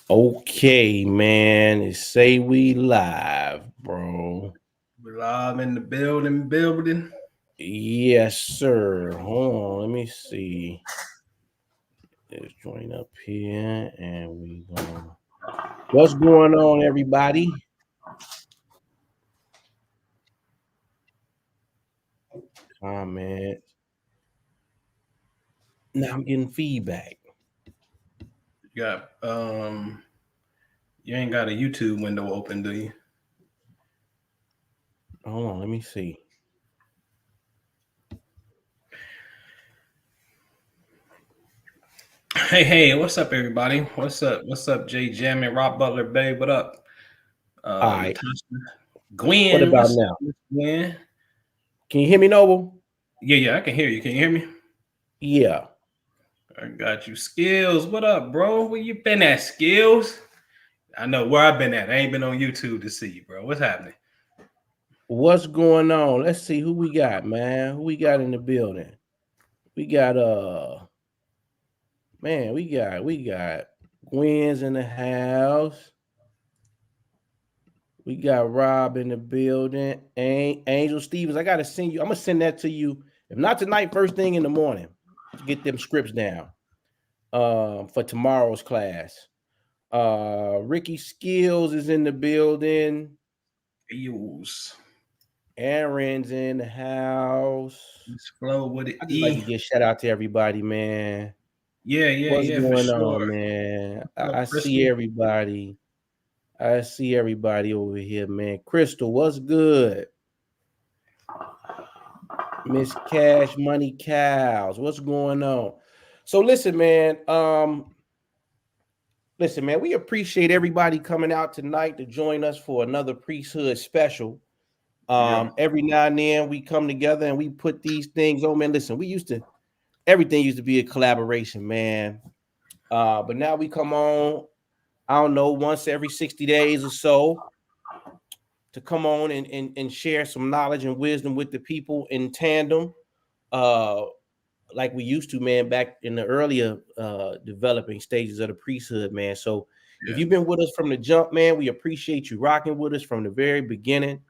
Okay, man. It say we live, bro. We're live in the building. Yes, sir. Hold on. Let me see. Let's join up here and we going. What's going on, everybody? Comment. Now I'm getting feedback. You got you ain't got a YouTube window open, do you? Hold on. Let me see. Hey, what's up, everybody? What's up, Jay Jam and Rob Butler, babe? What up? All right. Latasha, What Gwen, about what's up, now? Miss Gwen? Can you hear me, Noble? Yeah, I can hear you. Can you hear me? Yeah. I got you. Skills, what up, bro? Where you been at, Skills? I know where I've been at. I ain't been on YouTube to see you, bro. What's happening? What's going on? Let's see who we got, man. Who we got in the building? We got man, we got Gwen's in the house. We got Rob in the building. Angel Stevens. I gotta send you. I'm gonna send that to you. If not tonight, first thing in the morning. To get them scripts down. For tomorrow's class. Ricky Skills is in the building. Feels. Aaron's in the house. Let's flow with it. I just like to give shout out to everybody, man. What's Yeah, for going sure. on, man? What's up, I see Crystal? everybody. I see everybody over here, man. Crystal, what's good? Miss Cash Money Cows, what's going on? So listen, man. Listen, man. We appreciate everybody coming out tonight to join us for another priesthood special. Yeah. Every now and then we come together and we put these things on. Man, listen, everything used to be a collaboration, man. But now we come on. I don't know, once every 60 days or so to come on and share some knowledge and wisdom with the people in tandem, uh, like we used to, man, back in the earlier developing stages of the priesthood, man. So if Yeah. you've been with us from the jump, man, we appreciate you rocking with us from the very beginning.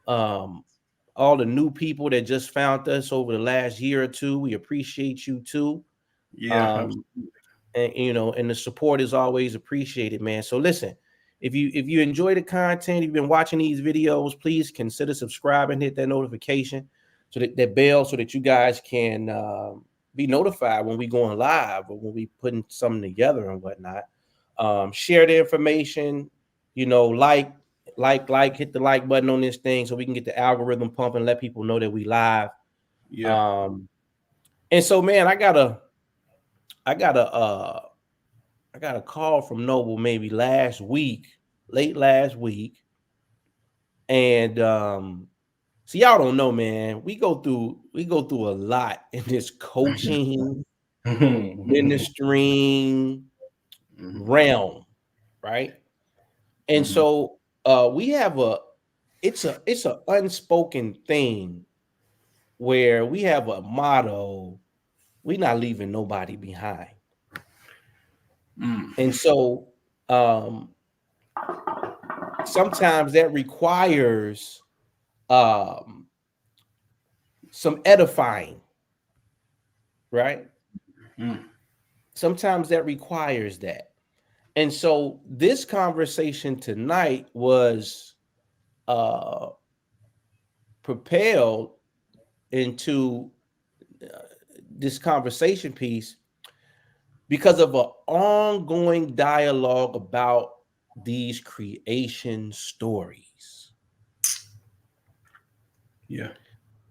Um, all the new people that just found us over the last year or two, we appreciate you too. Yeah. Um, and the support is always appreciated, man. So listen, if you enjoy the content, you've been watching these videos, please consider subscribing, hit that notification, so that bell, so that you guys can be notified when we going live or when we putting something together and whatnot. Share the information, hit the like button on this thing so we can get the algorithm pumping, let people know that we live. Yeah. Um, and so, man, I got a I got a call from Noble maybe late last week, and see, y'all don't know, man. We go through a lot in this coaching, ministering realm, right? And so we have it's a unspoken thing where we have a motto: we're not leaving nobody behind. And so um sometimes that requires um, some edifying, right? Sometimes that requires that. And so this conversation tonight was uh, propelled into this conversation piece because of an ongoing dialogue about these creation stories. Yeah.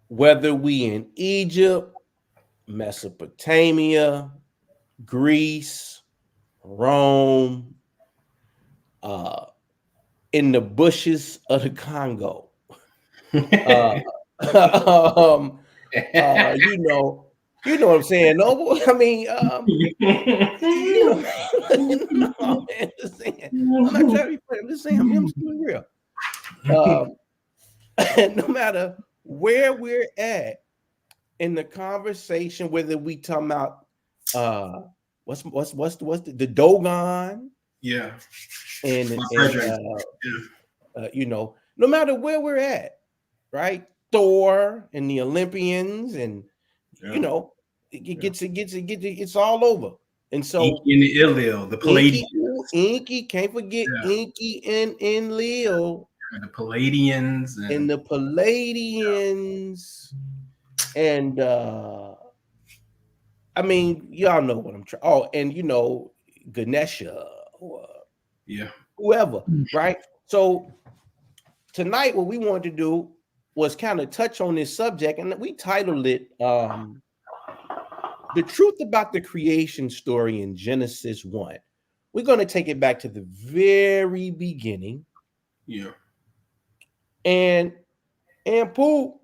Whether we in Egypt, Mesopotamia, Greece, Rome, uh, in the bushes of the Congo. Uh, um, you know what I'm saying, Noble. I mean, you know, no, man, just saying. I'm not trying to be funny. I'm just saying, I'm just being real. No matter where we're at in the conversation, whether we talking about what's the Dogon, Yeah. and My and brethren. you know, no matter where we're at, right? Thor and the Olympians, and Yeah. you know, it's all over. And so Inky and the Illil, the Inky, Palladians. Inky, can't forget Yeah. Inky and Leo The Palladians and the Palladians, and I mean, y'all know what I'm trying. Oh, and you know, Ganesha or yeah. whoever, right? So tonight, what we wanted to do was kind of touch on this subject, and we titled it "The Truth About the Creation Story in Genesis 1." We're going to take it back to the very beginning. Yeah. And Anpu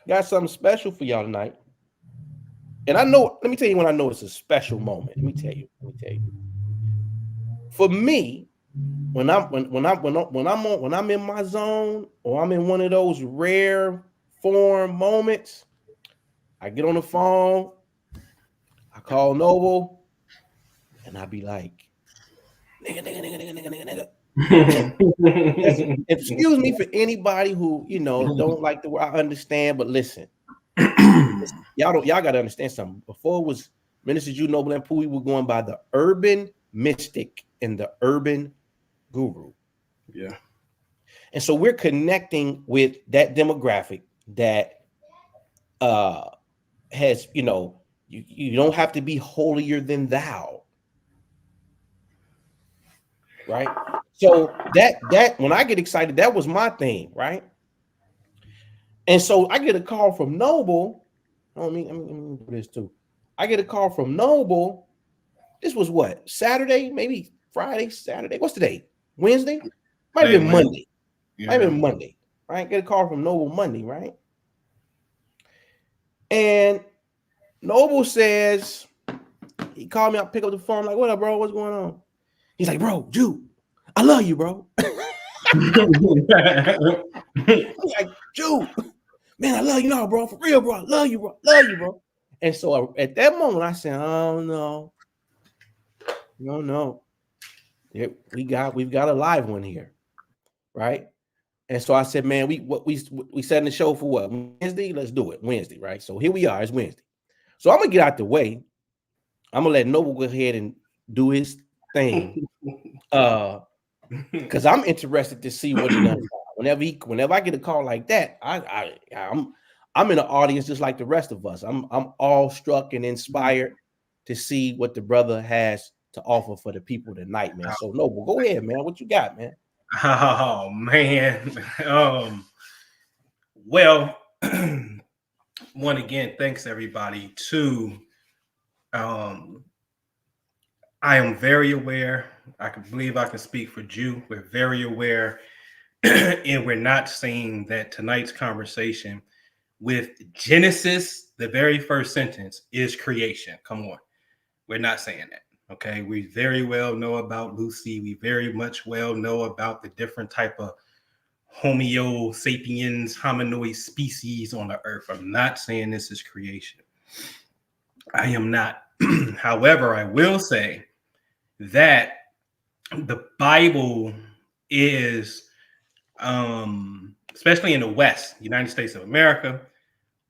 got something special for y'all tonight. And I know, let me tell you when I know it's a special moment. Let me tell you. For me, when I'm in my zone, or I'm in one of those rare form moments, I get on the phone, I call Noble, and I be like, nigga. Listen, excuse me for anybody who, you know, don't like the word. I understand, but listen, y'all got to understand something. Before it was Minister Jew, Noble, and Pooh, we were going by the urban mystic and the urban guru. Yeah. And so we're connecting with that demographic that has, you know, you don't have to be holier than thou, right? So that when I get excited, that was my thing, right? And so I get a call from Noble. I mean, do this too. I get a call from Noble. This was what, Saturday, maybe Friday, Saturday. What's the date? Wednesday? Might have been Monday. Yeah. Might have been Monday, right? Get a call from Noble Monday, right? And Noble says, he called me up, pick up the phone, like, what up, bro? What's going on? He's like, bro, Jew, I love you, bro. I'm like, Jew, man, I love you now, bro. For real, bro. I love you, bro. Love you, bro. And so at that moment, I said, oh no. Yeah, we've got a live one here, right? And so I said, man, we set in the show for what? Wednesday? Let's do it. Wednesday, right? So here we are, it's Wednesday. So I'm gonna get out the way. I'm gonna let Noble go ahead and do his thing. Because I'm interested to see what he does. Whenever I get a call like that, I'm in the audience just like the rest of us. I'm awestruck and inspired to see what the brother has to offer for the people tonight, man. So Noble, go ahead, man. What you got, man? Oh man. Well, one again, thanks everybody. Two, I am very aware. I can believe I can speak for Jew. We're very aware, and we're not saying that tonight's conversation with Genesis, the very first sentence, is creation. Come on. We're not saying that. Okay. We very well know about Lucy. We very much well know about the different type of Homo sapiens, hominoid species on the earth. I'm not saying this is creation. I am not. However, I will say that the Bible is, especially in the West, United States of America,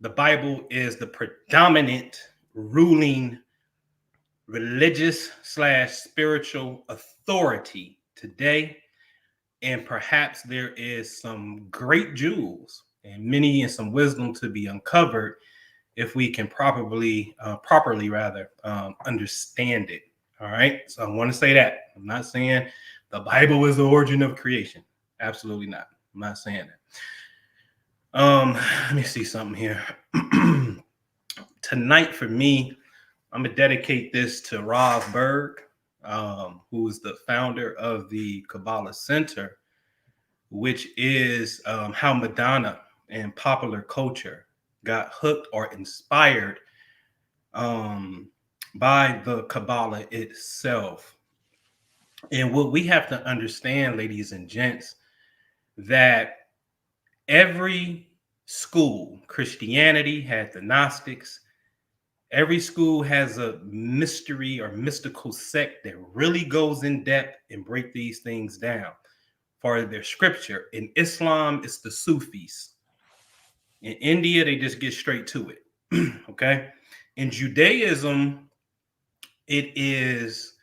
the Bible is the predominant ruling religious / spiritual authority today. And perhaps there is some great jewels and many and some wisdom to be uncovered if we can properly understand it. All right. So I want to say that. I'm not saying the Bible is the origin of creation. Absolutely not. I'm not saying that. Let me see something here. Tonight for me, I'm gonna dedicate this to Rav Berg, who is the founder of the Kabbalah Center, which is how Madonna and popular culture got hooked or inspired by the Kabbalah itself. And what we have to understand, ladies and gents, that every school, Christianity had the Gnostics, Every school has a mystery or mystical sect that really goes in depth and break these things down for their scripture. In Islam, it's the Sufis. In India, they just get straight to it. Okay. In Judaism, it is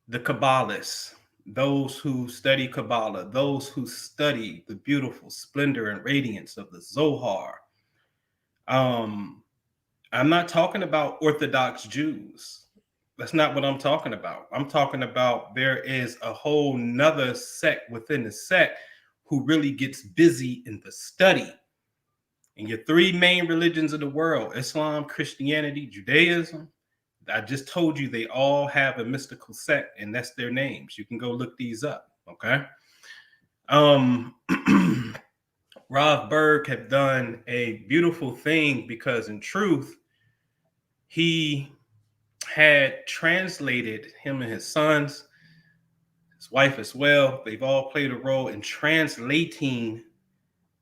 the Kabbalists, those who study Kabbalah, those who study the beautiful splendor and radiance of the Zohar. I'm not talking about Orthodox Jews. That's not what I'm talking about. I'm talking about there is a whole nother sect within the sect who really gets busy in the study. And your three main religions of the world, Islam, Christianity, Judaism, I just told you they all have a mystical sect, and that's their names. You can go look these up, okay? Rav Berg have done a beautiful thing because in truth, he had translated, him and his sons, his wife as well, they've all played a role in translating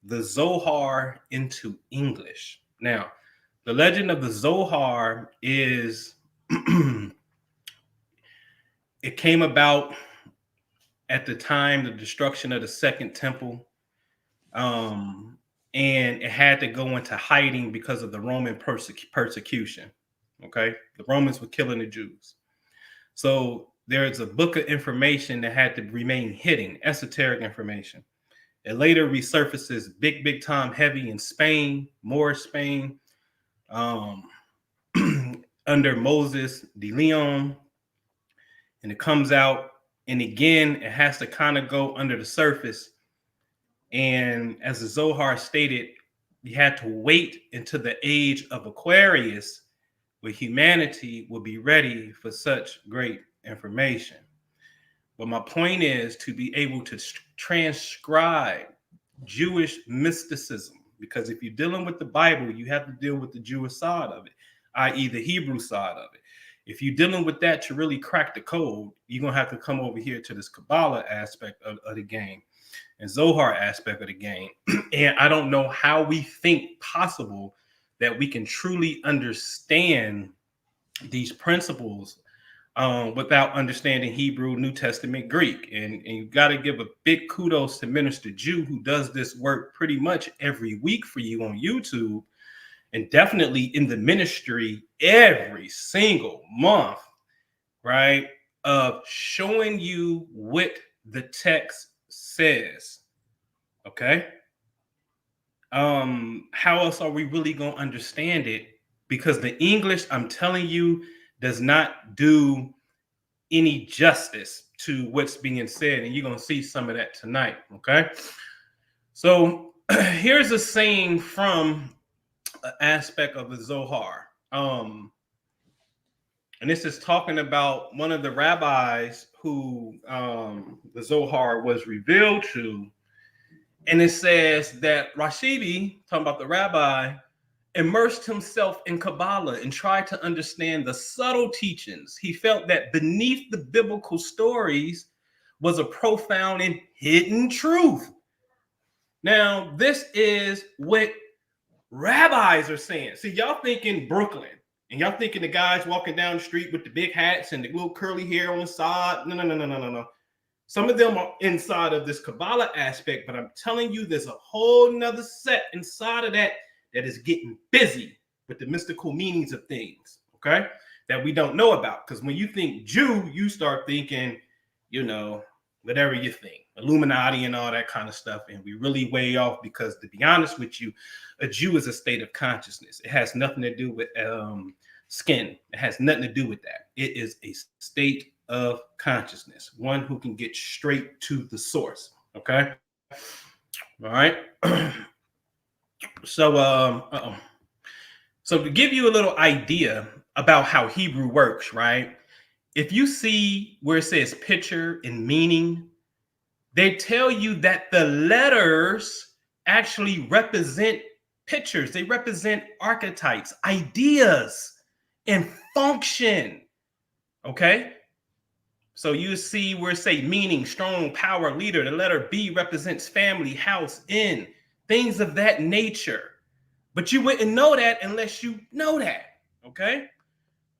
the Zohar into English. Now, the legend of the Zohar is it came about at the time the destruction of the Second Temple, and it had to go into hiding because of the Roman persecution. Okay, the Romans were killing the Jews, so there's a book of information that had to remain hidden, esoteric information. It later resurfaces big time heavy in Spain, Moorish Spain, under Moses de Leon, and it comes out, and again it has to kind of go under the surface. And as the Zohar stated, you had to wait until the age of Aquarius where humanity will be ready for such great information. But my point is to be able to transcribe Jewish mysticism, because if you're dealing with the Bible, you have to deal with the Jewish side of it, i.e. the Hebrew side of it. If you're dealing with that to really crack the code, you're going to have to come over here to this Kabbalah aspect of the game and Zohar aspect of the game. And I don't know how we think possible that we can truly understand these principles without understanding Hebrew, New Testament, Greek. And you got to give a big kudos to Minister Jew, who does this work pretty much every week for you on YouTube, and definitely in the ministry every single month, right? Of showing you what the text says. Okay. How else are we really going to understand it? Because the English, I'm telling you, does not do any justice to what's being said. And you're going to see some of that tonight. Okay. So here's a saying from an aspect of the Zohar. And this is talking about one of the rabbis who the Zohar was revealed to. And it says that Rashibi, talking about the rabbi, immersed himself in Kabbalah and tried to understand the subtle teachings. He felt that beneath the biblical stories was a profound and hidden truth. Now, this is what rabbis are saying. See, y'all thinking Brooklyn, and y'all thinking the guys walking down the street with the big hats and the little curly hair on the side. No. Some of them are inside of this Kabbalah aspect, but I'm telling you, there's a whole nother set inside of that is getting busy with the mystical meanings of things, okay, that we don't know about. Because when you think Jew, you start thinking, whatever you think, Illuminati and all that kind of stuff. And we really way off, because to be honest with you, a Jew is a state of consciousness. It has nothing to do with skin. It has nothing to do with that. It is a state of consciousness, one who can get straight to the source. Okay. All right. So to give you a little idea about how Hebrew works, right? If you see where it says picture and meaning, they tell you that the letters actually represent pictures. They represent archetypes, ideas, and function. Okay? So you see where it say meaning, strong, power, leader. The letter B represents family, house, things of that nature. But you wouldn't know that unless you know that. Okay.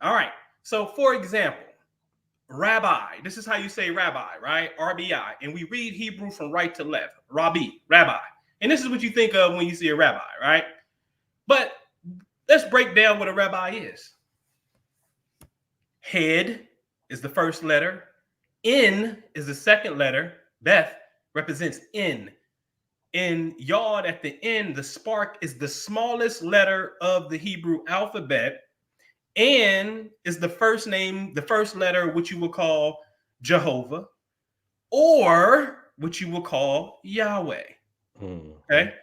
All right. So, for example, rabbi. This is how you say rabbi, right? RBI. And we read Hebrew from right to left. Rabbi. And this is what you think of when you see a rabbi, right? But let's break down what a rabbi is. Head is the first letter. In is the second letter. Beth represents in. In yod at the end, the spark is the smallest letter of the Hebrew alphabet. And is the first name, the first letter, which you will call Jehovah, or which you will call Yahweh. Okay,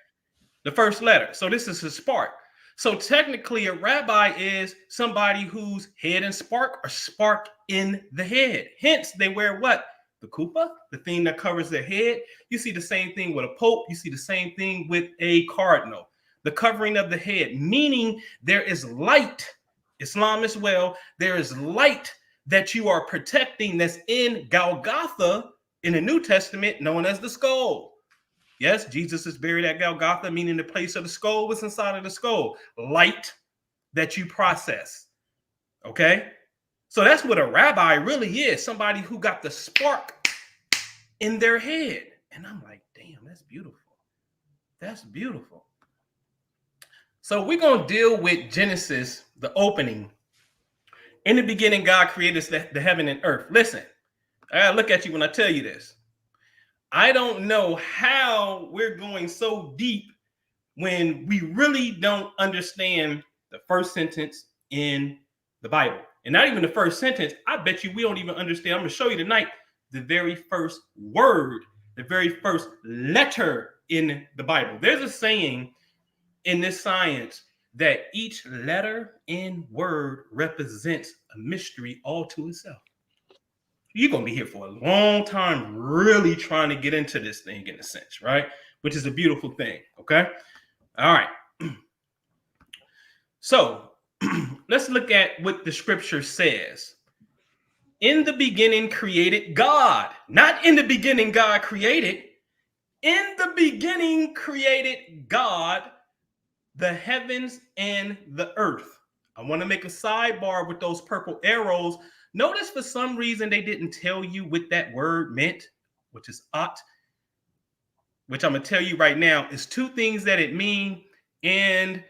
the first letter. So this is his spark. So technically, a rabbi is somebody whose head and spark are spark in the head. Hence, they wear what? The kuppah, the thing that covers their head. You see the same thing with a pope. You see the same thing with a cardinal. The covering of the head, meaning there is light. Islam as well. There is light that you are protecting that's in Golgotha in the New Testament, known as the skull. Yes, Jesus is buried at Golgotha, meaning the place of the skull was inside of the skull. Light that you process. Okay? So that's what a rabbi really is. Somebody who got the spark in their head. And I'm like, damn, that's beautiful. That's beautiful. So we're going to deal with Genesis, the opening. In the beginning, God created the heaven and earth. Listen, I got to look at you when I tell you this. I don't know how we're going so deep when we really don't understand the first sentence in the Bible. And not even the first sentence. I bet you we don't even understand. I'm going to show you tonight the very first word, the very first letter in the Bible. There's a saying in this science that each letter and word represents a mystery all to itself. You're going to be here for a long time really trying to get into this thing in a sense, right? Which is a beautiful thing, okay? All right. So let's look at what the scripture says. In the beginning created God. Not in the beginning God created. In the beginning created God the heavens and the earth. I want to make a sidebar with those purple arrows. Notice for some reason they didn't tell you what that word meant, which is at, which I'm going to tell you right now is two things that it means. And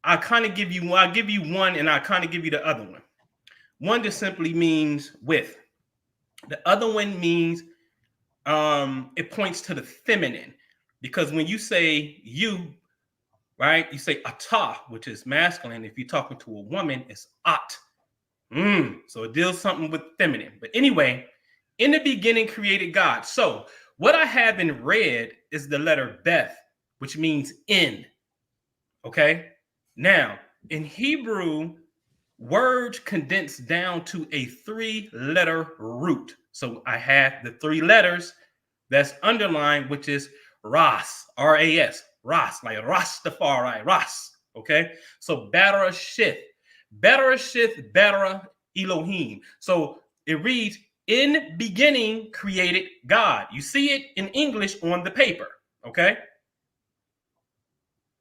I kind of give you, I'll give you one and I kind of give you the other one. One just simply means with. The other one means it points to the feminine. Because when you say you, right? You say ata, which is masculine. If you're talking to a woman, it's at. So it deals something with feminine. But anyway, in the beginning created God. So what I have in red is the letter Beth, which means in. Okay? Now, in Hebrew, words condense down to a 3-letter root. So I have the 3 letters that's underlined, which is Ras, R-A-S. Ras, like Rastafari, Ras, okay? So Bereshith, Bara Elohim. So it reads, in beginning created God. You see it in English on the paper, okay?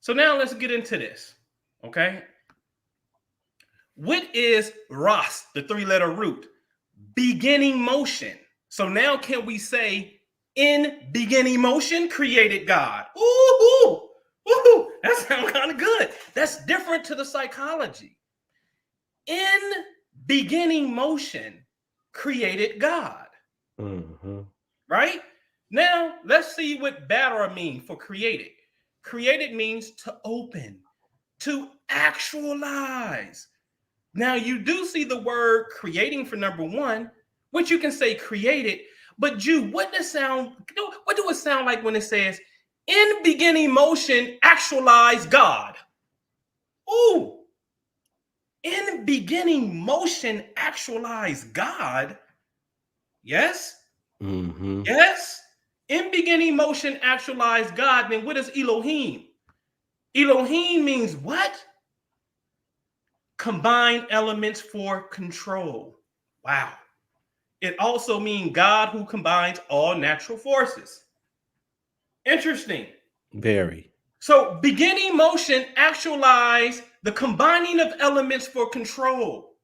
So now let's get into this, okay? What is Ras, the 3-letter root? Beginning motion. So now can we say, in beginning motion created God? Ooh, ooh, that sounds kind of good. That's different to the psychology. In beginning motion created God. Right? Now, let's see what Bara means for created. Created means to open, to actualize. Now, you do see the word creating for number 1, which you can say created. But Jude, what do it sound like when it says, in beginning motion, actualize God? Ooh, in beginning motion, actualize God? Yes? Yes? In beginning motion, actualize God. Then what is Elohim? Elohim means what? Combine elements for control. Wow. It also means God who combines all natural forces. Interesting. Very. So beginning motion actualize The combining of elements for control.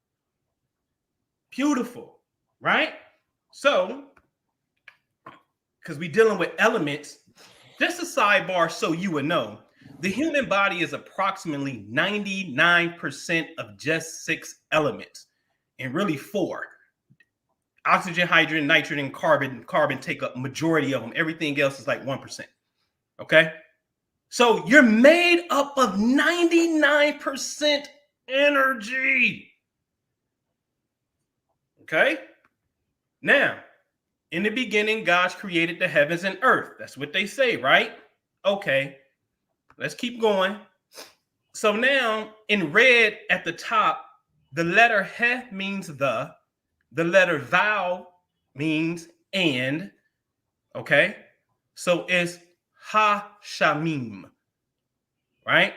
Beautiful, right? So, because we're dealing with elements, just a sidebar so you would know, the human body is approximately 99% of just 6 elements, and really 4. Oxygen, hydrogen, nitrogen, and carbon take up majority of them. Everything else is like 1%. Okay? So you're made up of 99% energy. Okay? Now, in the beginning, God created the heavens and earth. That's what they say, right? Okay. Let's keep going. So now, in red at the top, the letter he means the letter thou means and, okay? So it's ha shamim, right?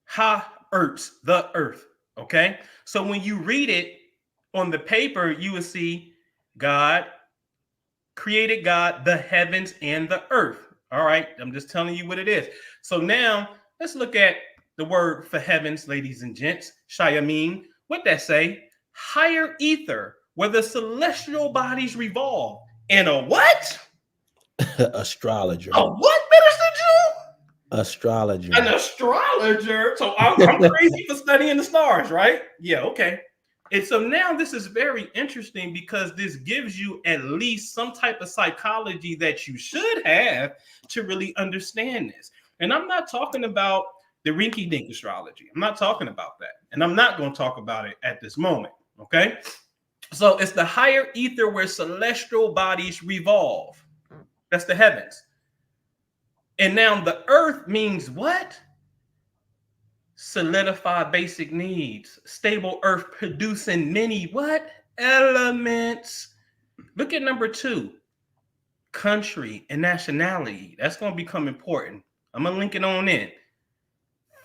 Ha earth, the earth, okay? So when you read it on the paper, you will see God created God the heavens and the earth. All right, I'm just telling you what it is. So now let's look at the word for heavens, ladies and gents. Shayamim. What that say? Higher ether, where the celestial bodies revolve. And a what? Astrologer. A what, Minister Jew? Astrologer. An astrologer. So I'm crazy for studying the stars, right? Yeah, okay. And so now this is very interesting because this gives you at least some type of psychology that you should have to really understand this. And I'm not talking about the rinky-dink astrology. I'm not talking about that. And I'm not going to talk about it at this moment, okay? So it's the higher ether where celestial bodies revolve. That's the heavens. And now the earth means what? Solidify basic needs. Stable earth producing many what? Elements. Look at number 2. Country and nationality. That's going to become important. I'm going to link it on in.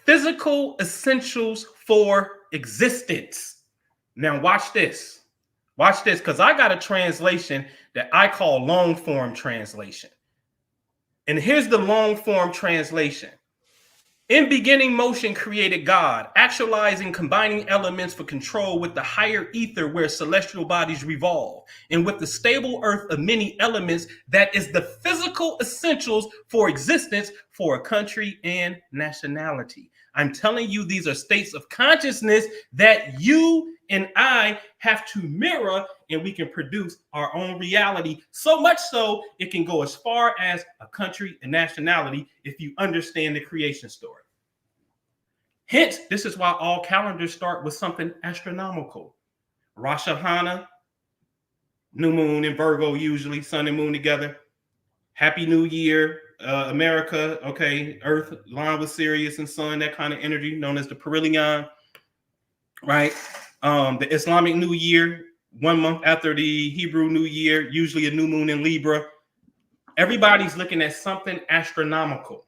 Physical essentials for existence. Now watch this. Watch this, because I got a translation that I call long form translation. And here's the long form translation. In beginning motion created God, actualizing combining elements for control with the higher ether where celestial bodies revolve, and with the stable earth of many elements that is the physical essentials for existence for a country and nationality. I'm telling you, these are states of consciousness that you and I have to mirror, and we can produce our own reality. So much so, it can go as far as a country and nationality if you understand the creation story. Hence, this is why all calendars start with something astronomical. Rosh Hashanah, new moon in Virgo, usually sun and moon together. Happy New Year, America. Okay, Earth line with Sirius and Sun, that kind of energy known as the perihelion, right? The Islamic New Year, 1 month after the Hebrew New Year, usually a new moon in Libra. Everybody's looking at something astronomical.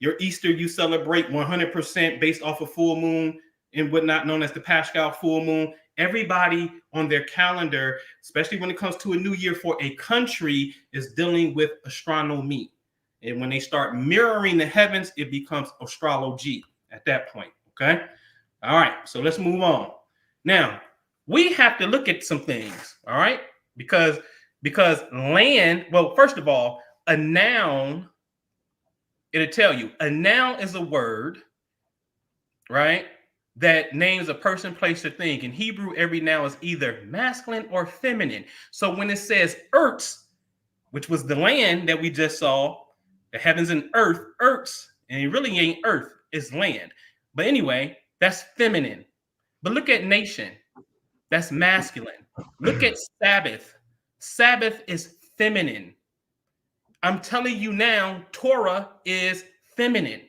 Your Easter, you celebrate 100% based off of full moon and whatnot, known as the Paschal full moon. Everybody on their calendar, especially when it comes to a new year for a country, is dealing with astronomy. And when they start mirroring the heavens, it becomes astrology at that point, okay? All right, so let's move on. Now, we have to look at some things, all right? Because land, well, first of all, a noun, it'll tell you, a noun is a word, right, that names a person, place, or thing. In Hebrew, every noun is either masculine or feminine. So when it says earths, which was the land that we just saw, the heavens and earths, and it really ain't earth, it's land. But anyway, that's feminine. But look at nation, that's masculine. Look at Sabbath. Sabbath is feminine. I'm telling you now, Torah is feminine.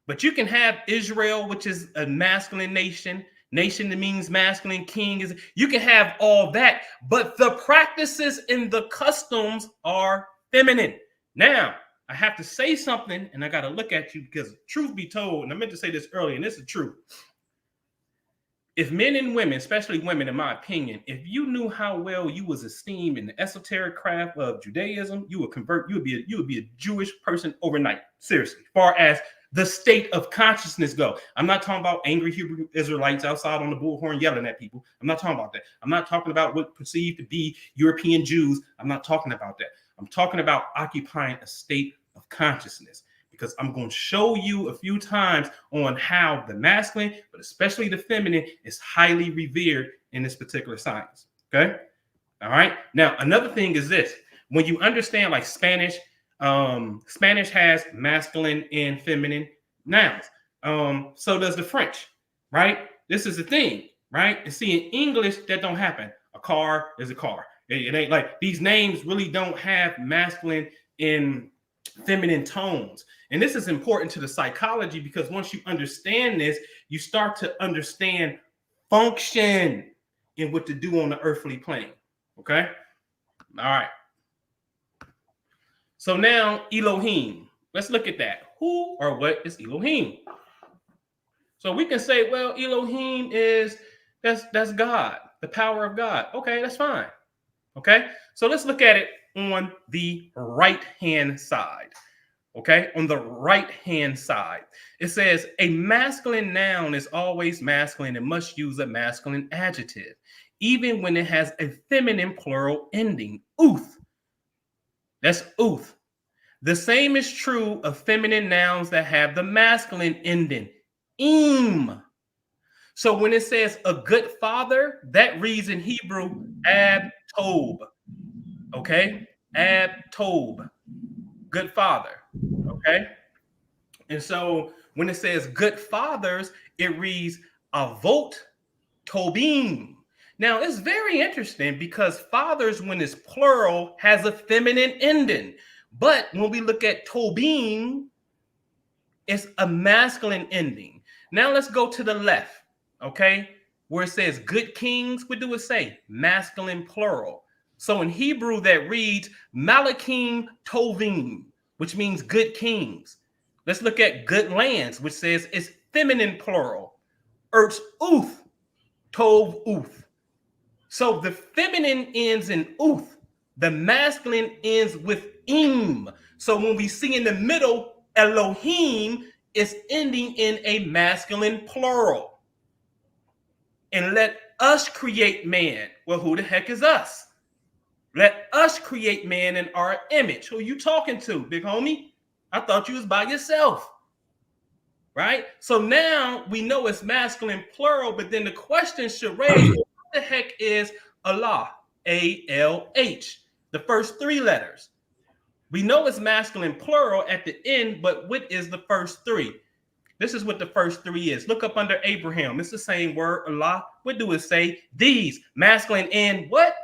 But you can have Israel, which is a masculine nation. Nation that means masculine, king is. You can have all that, but the practices and the customs are feminine. Now, I have to say something, and I got to look at you because truth be told, and I meant to say this earlier, and this is true. If men and women, especially women, in my opinion, if you knew how well you was esteemed in the esoteric craft of Judaism, you would convert. You would be a Jewish person overnight. Seriously, as far as the state of consciousness go. I'm not talking about angry Hebrew Israelites outside on the bullhorn yelling at people. I'm not talking about that. I'm not talking about what perceived to be European Jews. I'm not talking about that. I'm talking about occupying a state of consciousness, because I'm going to show you a few times on how the masculine, but especially the feminine, is highly revered in this particular science. Okay. All right. Now, another thing is this. When you understand like Spanish, Spanish has masculine and feminine nouns. So does the French, right? This is the thing, right? And see, in English, that don't happen. A car is a car. It ain't like these names really don't have masculine and feminine tones. And this is important to the psychology, because once you understand this, you start to understand function and what to do on the earthly plane. Okay. All right. So now Elohim. Let's look at that. Who or what is Elohim? So we can say, well, Elohim is that's God, the power of God. Okay, that's fine. Okay. So let's look at it on the right-hand side. Okay, on the right-hand side, it says a masculine noun is always masculine and must use a masculine adjective, even when it has a feminine plural ending, uth. That's uth. The same is true of feminine nouns that have the masculine ending, im. So when it says a good father, that reads in Hebrew, ab tob. Okay, ab tob, good father. Okay. And so when it says good fathers, it reads avot tobim. Now it's very interesting because fathers, when it's plural, has a feminine ending. But when we look at tobim, it's a masculine ending. Now let's go to the left, okay? Where it says good kings, what do it say? Masculine plural. So in Hebrew that reads Malakim Tovim, which means good kings. Let's look at good lands, which says it's feminine plural. Ertz uth, tov uth. So the feminine ends in uth. The masculine ends with im. So when we see in the middle, Elohim is ending in a masculine plural. And let us create man. Well, who the heck is us? Let us create man in our image. Who are you talking to, big homie? I thought you was by yourself. Right? So now we know it's masculine plural, but then the question should raise, what the heck is Allah? A-L-H. The first three letters. We know it's masculine plural at the end, but what is the first three? This is what the first three is. Look up under Abraham. It's the same word, Allah. What do it say? These, masculine and what?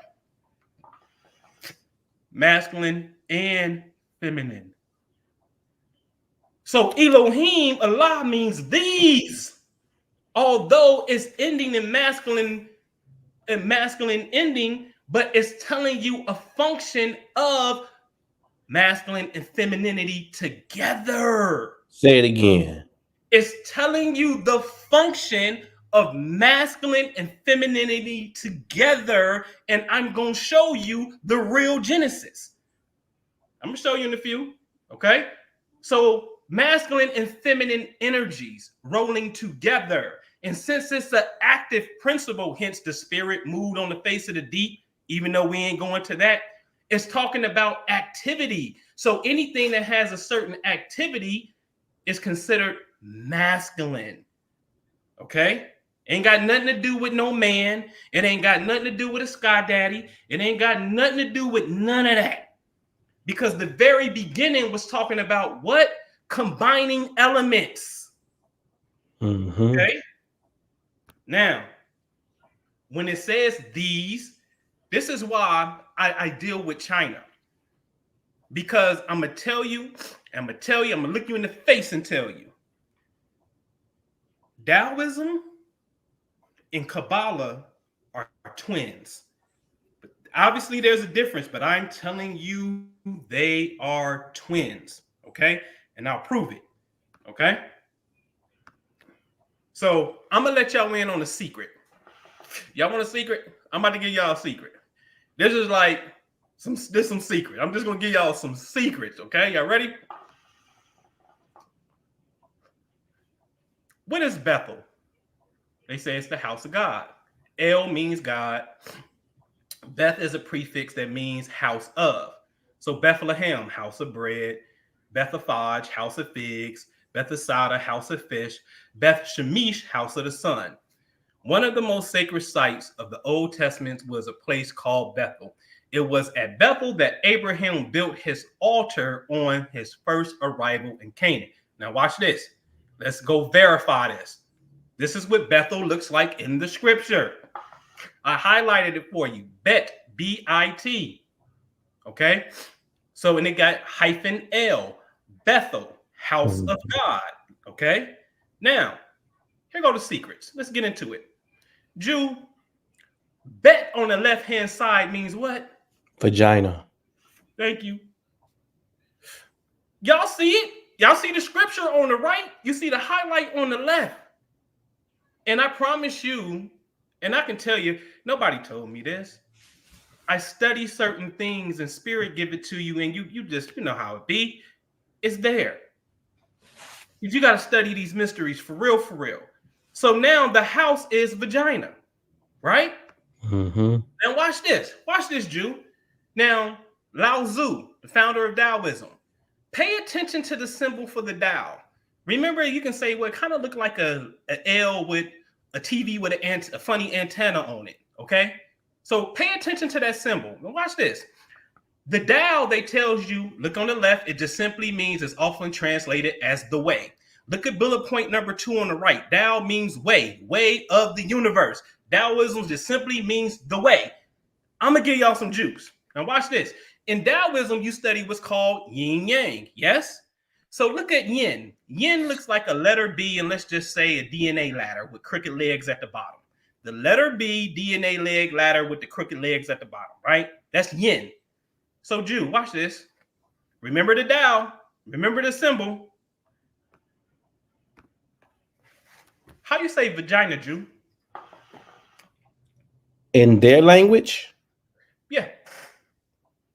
Masculine and feminine. So Elohim, Allah, means these. Although it's ending in masculine ending, but it's telling you a function of masculine and femininity together. Say it again. It's telling you the function of masculine and femininity together, and I'm going to show you the real Genesis. I'm going to show you in a few, okay? So masculine and feminine energies rolling together. And since it's an active principle, hence the spirit moved on the face of the deep, even though we ain't going to that, it's talking about activity. So anything that has a certain activity is considered masculine. Okay? Ain't got nothing to do with no man. It ain't got nothing to do with a sky daddy. It ain't got nothing to do with none of that. Because the very beginning was talking about what? Combining elements. Mm-hmm. Okay? Now, when it says these, this is why I deal with China. Because I'm going to tell you, I'm going to look you in the face and tell you. Taoism and Kabbalah are twins. But obviously, there's a difference, but I'm telling you they are twins, okay? And I'll prove it, okay? So I'm going to let y'all in on a secret. Y'all want a secret? I'm about to give y'all a secret. This is like some secret. I'm just going to give y'all some secrets, okay? Y'all ready? What is Bethel? They say it's the house of God. El means God. Beth is a prefix that means house of. So Bethlehem, house of bread. Bethaphage, house of figs. Bethesda, house of fish. Beth Shemesh, house of the sun. One of the most sacred sites of the Old Testament was a place called Bethel. It was at Bethel that Abraham built his altar on his first arrival in Canaan. Now watch this. Let's go verify this. This is what Bethel looks like in the scripture. I highlighted it for you. Bet, B-I-T. Okay? So, and it got hyphen L. Bethel, house of God. Okay? Now, here go the secrets. Let's get into it. Jew, bet on the left-hand side means what? Vagina. Thank you. Y'all see it? Y'all see the scripture on the right? You see the highlight on the left. And I promise you, and I can tell you, nobody told me this. I study certain things and spirit give it to you, and you just, you know how it be. It's there. You got to study these mysteries for real, for real. So now the house is vagina, right? Mm-hmm. Now watch this. Watch this, Jew. Now, Lao Tzu, the founder of Taoism, pay attention to the symbol for the Tao. Remember, you can say, well, it kind of looked like a L with a TV with a funny antenna on it, okay? So pay attention to that symbol. Now watch this. The Tao, they tells you, look on the left, it just simply means it's often translated as the way. Look at bullet point number 2 on the right. Tao means way, way of the universe. Taoism just simply means the way. I'm going to give y'all some juice. Now watch this. In Taoism, you study what's called yin yang, yes? So look at yin. Yin looks like a letter B, and let's just say a DNA ladder with crooked legs at the bottom. The letter B, DNA leg ladder with the crooked legs at the bottom, right? That's yin. So Jew, watch this. Remember the Tao. Remember the symbol. How do you say vagina, Jew? In their language? Yeah.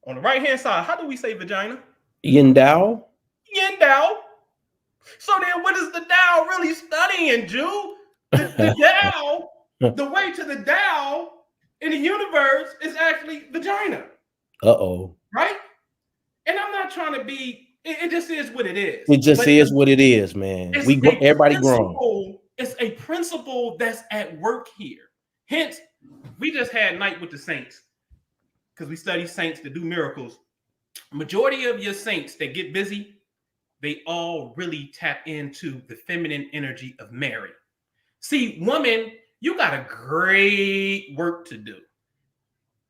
On the right-hand side, how do we say vagina? Yin Dao? Yin Dao. So then what is the Tao really studying, Jew? The Tao, the way to the Tao in the universe is actually vagina. Uh-oh. Right? And I'm not trying to be, it just is what it is. It just is what it is, man. Everybody grown. It's a principle that's at work here. Hence, we just had night with the saints because we study saints that do miracles. Majority of your saints that get busy, they all really tap into the feminine energy of Mary. See, woman, you got a great work to do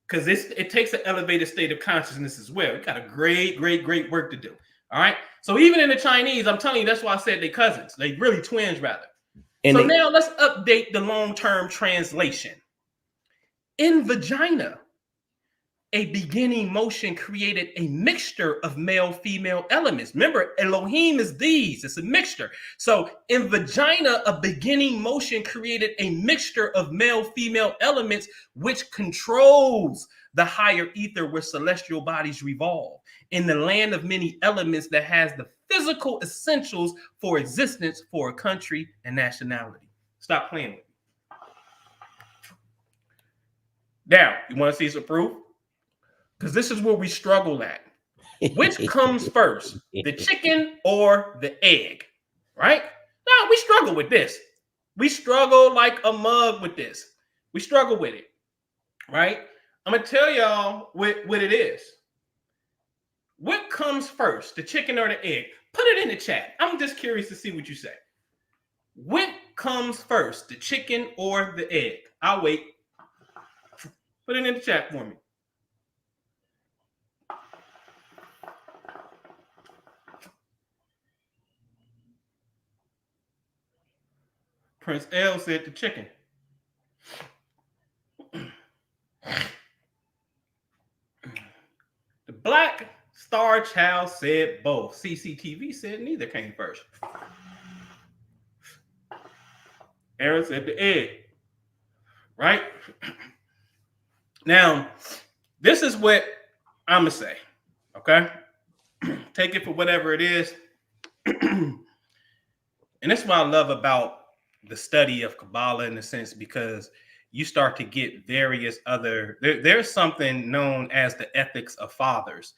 because it takes an elevated state of consciousness as well. You got a great, great, great work to do. All right. So even in the Chinese, I'm telling you, that's why I said they cousins. They really twins, rather. And so now let's update the long-term translation. In vagina, a beginning motion created a mixture of male-female elements. Remember, Elohim is these. It's a mixture. So in vagina, a beginning motion created a mixture of male-female elements, which controls the higher ether where celestial bodies revolve. In the land of many elements that has the physical essentials for existence for a country and nationality. Stop playing with me. Now, you want to see some proof? Because this is where we struggle at. Which comes first, the chicken or the egg? Right? Now, we struggle with this. We struggle like a mug with this. We struggle with it. Right? I'm going to tell y'all what it is. What comes first, the chicken or the egg? Put it in the chat. I'm just curious to see what you say. What comes first, the chicken or the egg? I'll wait. Put it in the chat for me. Prince L said the chicken. The Black Star Child said both. CCTV said neither came first. Aaron said the egg. Right? Now, this is what I'm going to say. Okay? Take it for whatever it is. And that's what I love about the study of Kabbalah in a sense, because you start to get various other, there's something known as the ethics of fathers.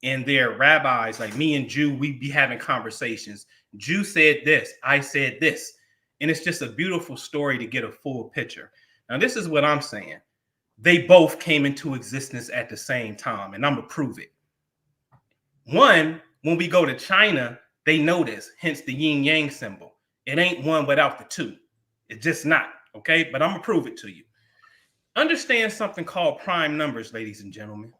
And their rabbis, like me and Jew, we be having conversations. Jew said this, I said this. And it's just a beautiful story to get a full picture. Now, this is what I'm saying. They both came into existence at the same time, and I'm going to prove it. One, when we go to China, they know this, hence the yin yang symbol. It ain't one without the two. It's just not, okay? But I'm going to prove it to you. Understand something called prime numbers, ladies and gentlemen.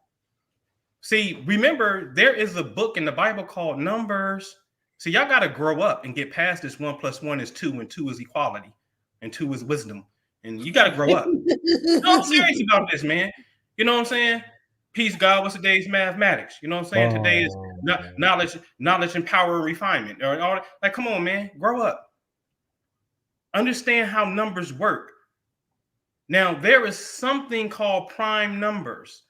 See, remember, there is a book in the Bible called Numbers. So y'all got to grow up and get past this 1 + 1 is 2, and 2 is equality, and 2 is wisdom. And you got to grow up. No, I'm serious about this, man. You know what I'm saying? Peace, God. What's today's mathematics? You know what I'm saying? Today is knowledge and power and refinement. Or all, like, come on, man. Grow up. Understand how numbers work. Now, there is something called prime numbers,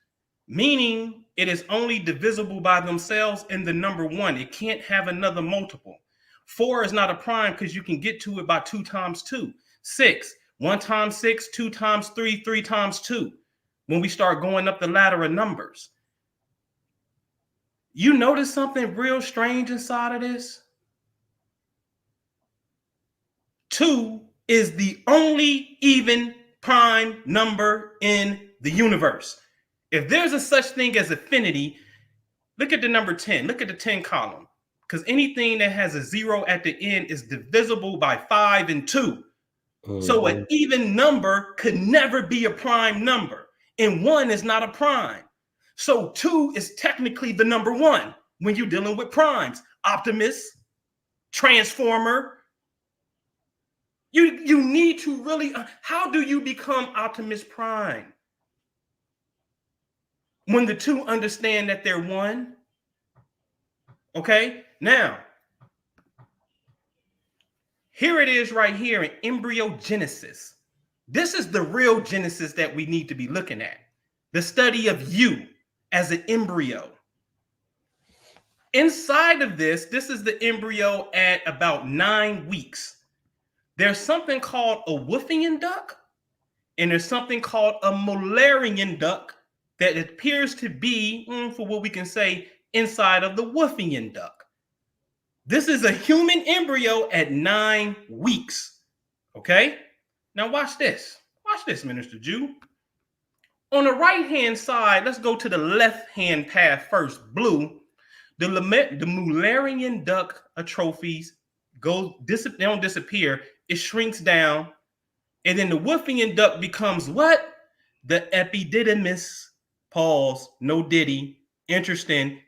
meaning it is only divisible by themselves in the number 1. It can't have another multiple. 4 is not a prime because you can get to it by 2 times 2. 6, 1 times 6, 2 times 3, 3 times 2. When we start going up the ladder of numbers, you notice something real strange inside of this? 2 is the only even prime number in the universe. If there's a such thing as affinity, look at the number 10. Look at the 10 column. Because anything that has a 0 at the end is divisible by 5 and 2. Mm-hmm. So an even number could never be a prime number. And 1 is not a prime. So 2 is technically the number 1 when you're dealing with primes. Optimus, Transformer. You need to really, how do you become Optimus Prime? When the 2 understand that they're 1. Okay, now, here it is right here in Embryology. This is the real Genesis that we need to be looking at. The study of you as an embryo. Inside of this is the embryo at about 9 weeks. There's something called a Wolfian duck, and there's something called a Mullerian duck that appears to be, for what we can say, inside of the Wolfian duck. This is a human embryo at 9 weeks. Okay? Now watch this. Watch this, Minister Jew. On the right-hand side, let's go to the left-hand path first, blue. The Mullerian duck atrophies, they don't disappear. It shrinks down. And then the Wolfian duck becomes what? The epididymis. Pause. No diddy. Interesting.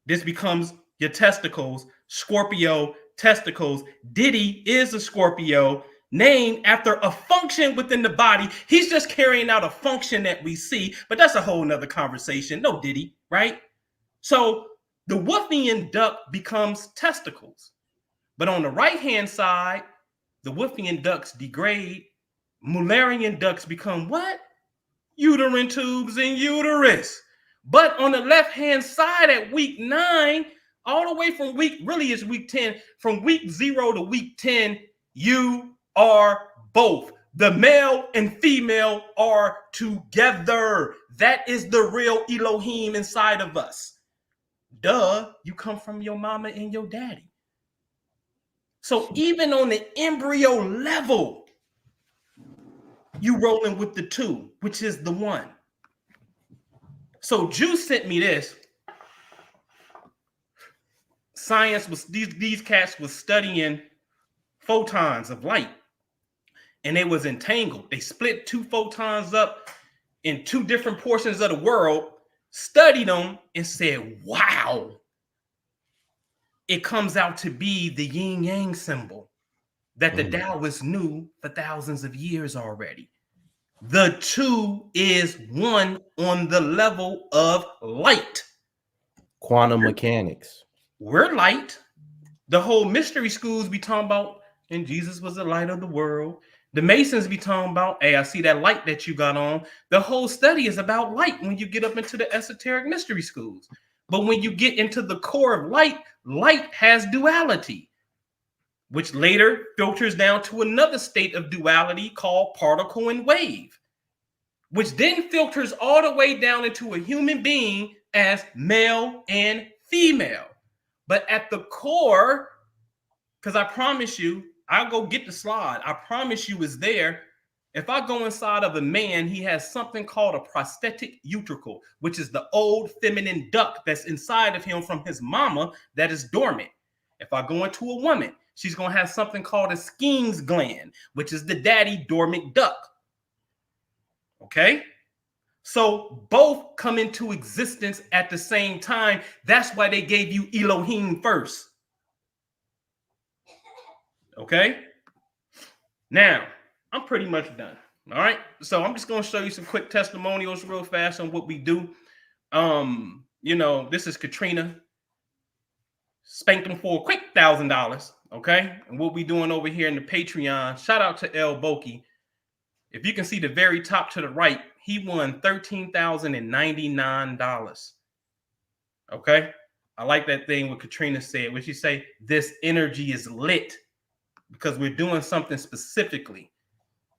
This becomes your testicles. Scorpio, testicles. Diddy is a Scorpio, named after a function within the body. He's just carrying out a function that we see, but that's a whole nother conversation. No diddy, right? So the Wolfian duck becomes testicles. But on the right-hand side, the Wolfian ducks degrade. Mullerian ducks become what? Uterine tubes and uterus. But on the left-hand side at week 9, all the way from week 10, from week 0 to week 10, you are both. The male and female are together. That is the real Elohim inside of us. Duh, you come from your mama and your daddy. So even on the embryo level, you rolling with the 2, which is the 1. So Jew sent me this. Science was, these cats was studying photons of light, and they was entangled. They split 2 photons up in 2 different portions of the world, studied them, and said, wow, it comes out to be the yin yang symbol that the Taoists knew for thousands of years already. The 2 is 1 on the level of light. Quantum mechanics. We're light. The whole mystery schools be talking about, and Jesus was the light of the world. The Masons be talking about, hey, I see that light that you got on. The whole study is about light when you get up into the esoteric mystery schools. But when you get into the core of light, light has duality. which later filters down to another state of duality called particle and wave, which then filters all the way down into a human being as male and female. But at the core, because I promise you, I'll go get the slide. I promise you is there. If I go inside of a man, he has something called a prosthetic utricle, which is the old feminine duct that's inside of him from his mama that is dormant. If I go into a woman, she's going to have something called a Skene's gland, which is the daddy dormant duct. Okay? So both come into existence at the same time. That's why they gave you Elohim first. Okay? Now, I'm pretty much done. All right? So I'm just going to show you some quick testimonials real fast on what we do. This is Katrina. Spanked them for a quick $1,000. Okay? And what we doing over here in the Patreon, shout out to El Boki. If you can see the very top to the right, he won $13,099. Okay? I like that thing what Katrina said. What she say? This energy is lit because we're doing something specifically.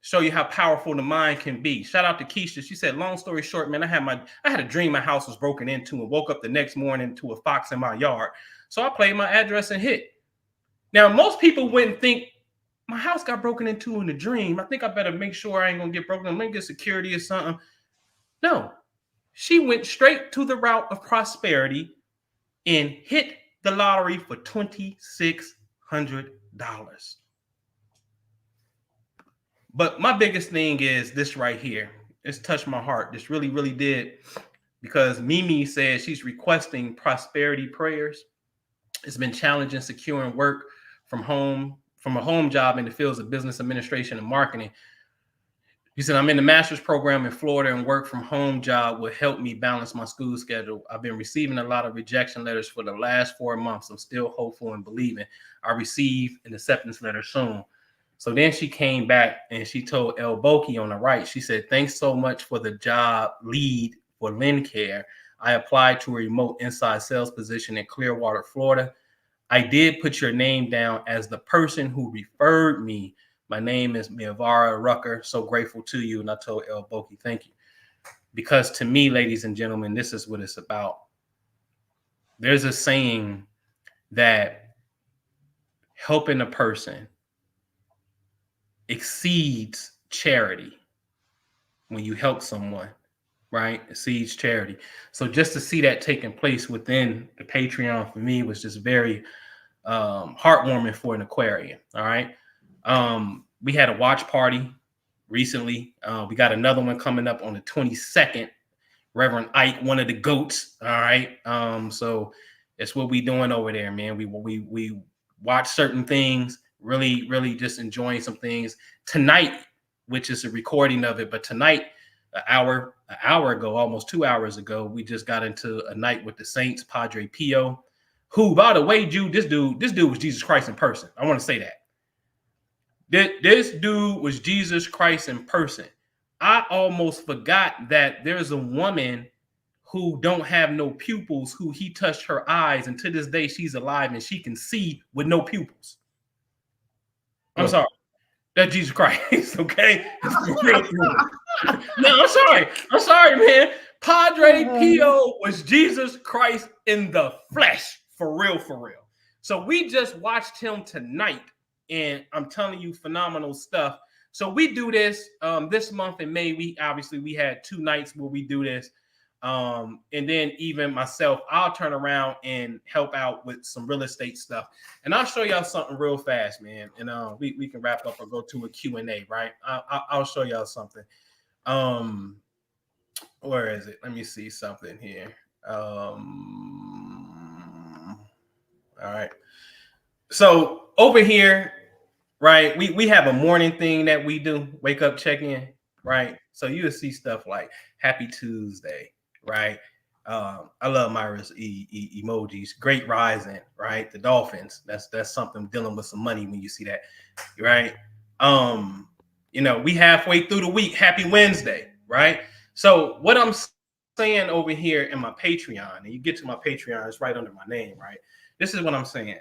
Show you how powerful the mind can be. Shout out to Keisha. She said, long story short, man, I had a dream my house was broken into and woke up the next morning to a fox in my yard. So I played my address and hit. Now, most people wouldn't think, my house got broken into in a dream. I think I better make sure I ain't going to get broken. I'm going to get security or something. No. She went straight to the route of prosperity and hit the lottery for $2,600. But my biggest thing is this right here. It's touched my heart. This really, really did. Because Mimi says she's requesting prosperity prayers. It's been challenging securing work from a home job in the fields of business administration and marketing. He said, I'm in the master's program in Florida and work from home job will help me balance my school schedule. I've been receiving a lot of rejection letters for the last 4 months. I'm still hopeful and believing I receive an acceptance letter soon. So then she came back and she told El Boki on the right, she said, thanks so much for the job lead for Lincare. I applied to a remote inside sales position in Clearwater, Florida. I did put your name down as the person who referred me. My name is Miavara Rucker. So grateful to you. And I told El Boki, thank you. Because to me, ladies and gentlemen, this is what it's about. There's a saying that helping a person exceeds charity. When you help someone, right? Exceeds charity. So just to see that taking place within the Patreon for me was just very heartwarming for an Aquarian. All right. We had a watch party recently. We got another one coming up on the 22nd. Reverend Ike, one of the goats. All right. So it's what we doing over there, man. We watch certain things, really just enjoying some things. Tonight, which is a recording of it, but tonight, an hour ago, almost 2 hours ago, we just got into a night with the Saints, Padre Pio, who, by the way, Jude, this dude was Jesus Christ in person. I want to say that. This dude was Jesus Christ in person. I almost forgot that there's a woman who don't have no pupils who he touched her eyes, and to this day she's alive and she can see with no pupils. I'm sorry. That's Jesus Christ, okay? No, I'm sorry, man. Padre Pio was Jesus Christ in the flesh, for real. So we just watched him tonight, and I'm telling you, phenomenal stuff. So we do this this month in May. We had 2 nights where we do this. And then even myself, I'll turn around and help out with some real estate stuff. And I'll show y'all something real fast, man. And we can wrap up or go to a Q&A, right? I'll show y'all something. Where is it? Let me see something here. All right. So over here, right, we have a morning thing that we do, wake up, check in, right? So you'll see stuff like Happy Tuesday, right? I love Myra's emojis. Great rising, right? The dolphins. That's something dealing with some money when you see that, right? We halfway through the week. Happy Wednesday, right? So what I'm saying over here in my Patreon, and you get to my Patreon, it's right under my name, right? This is what I'm saying.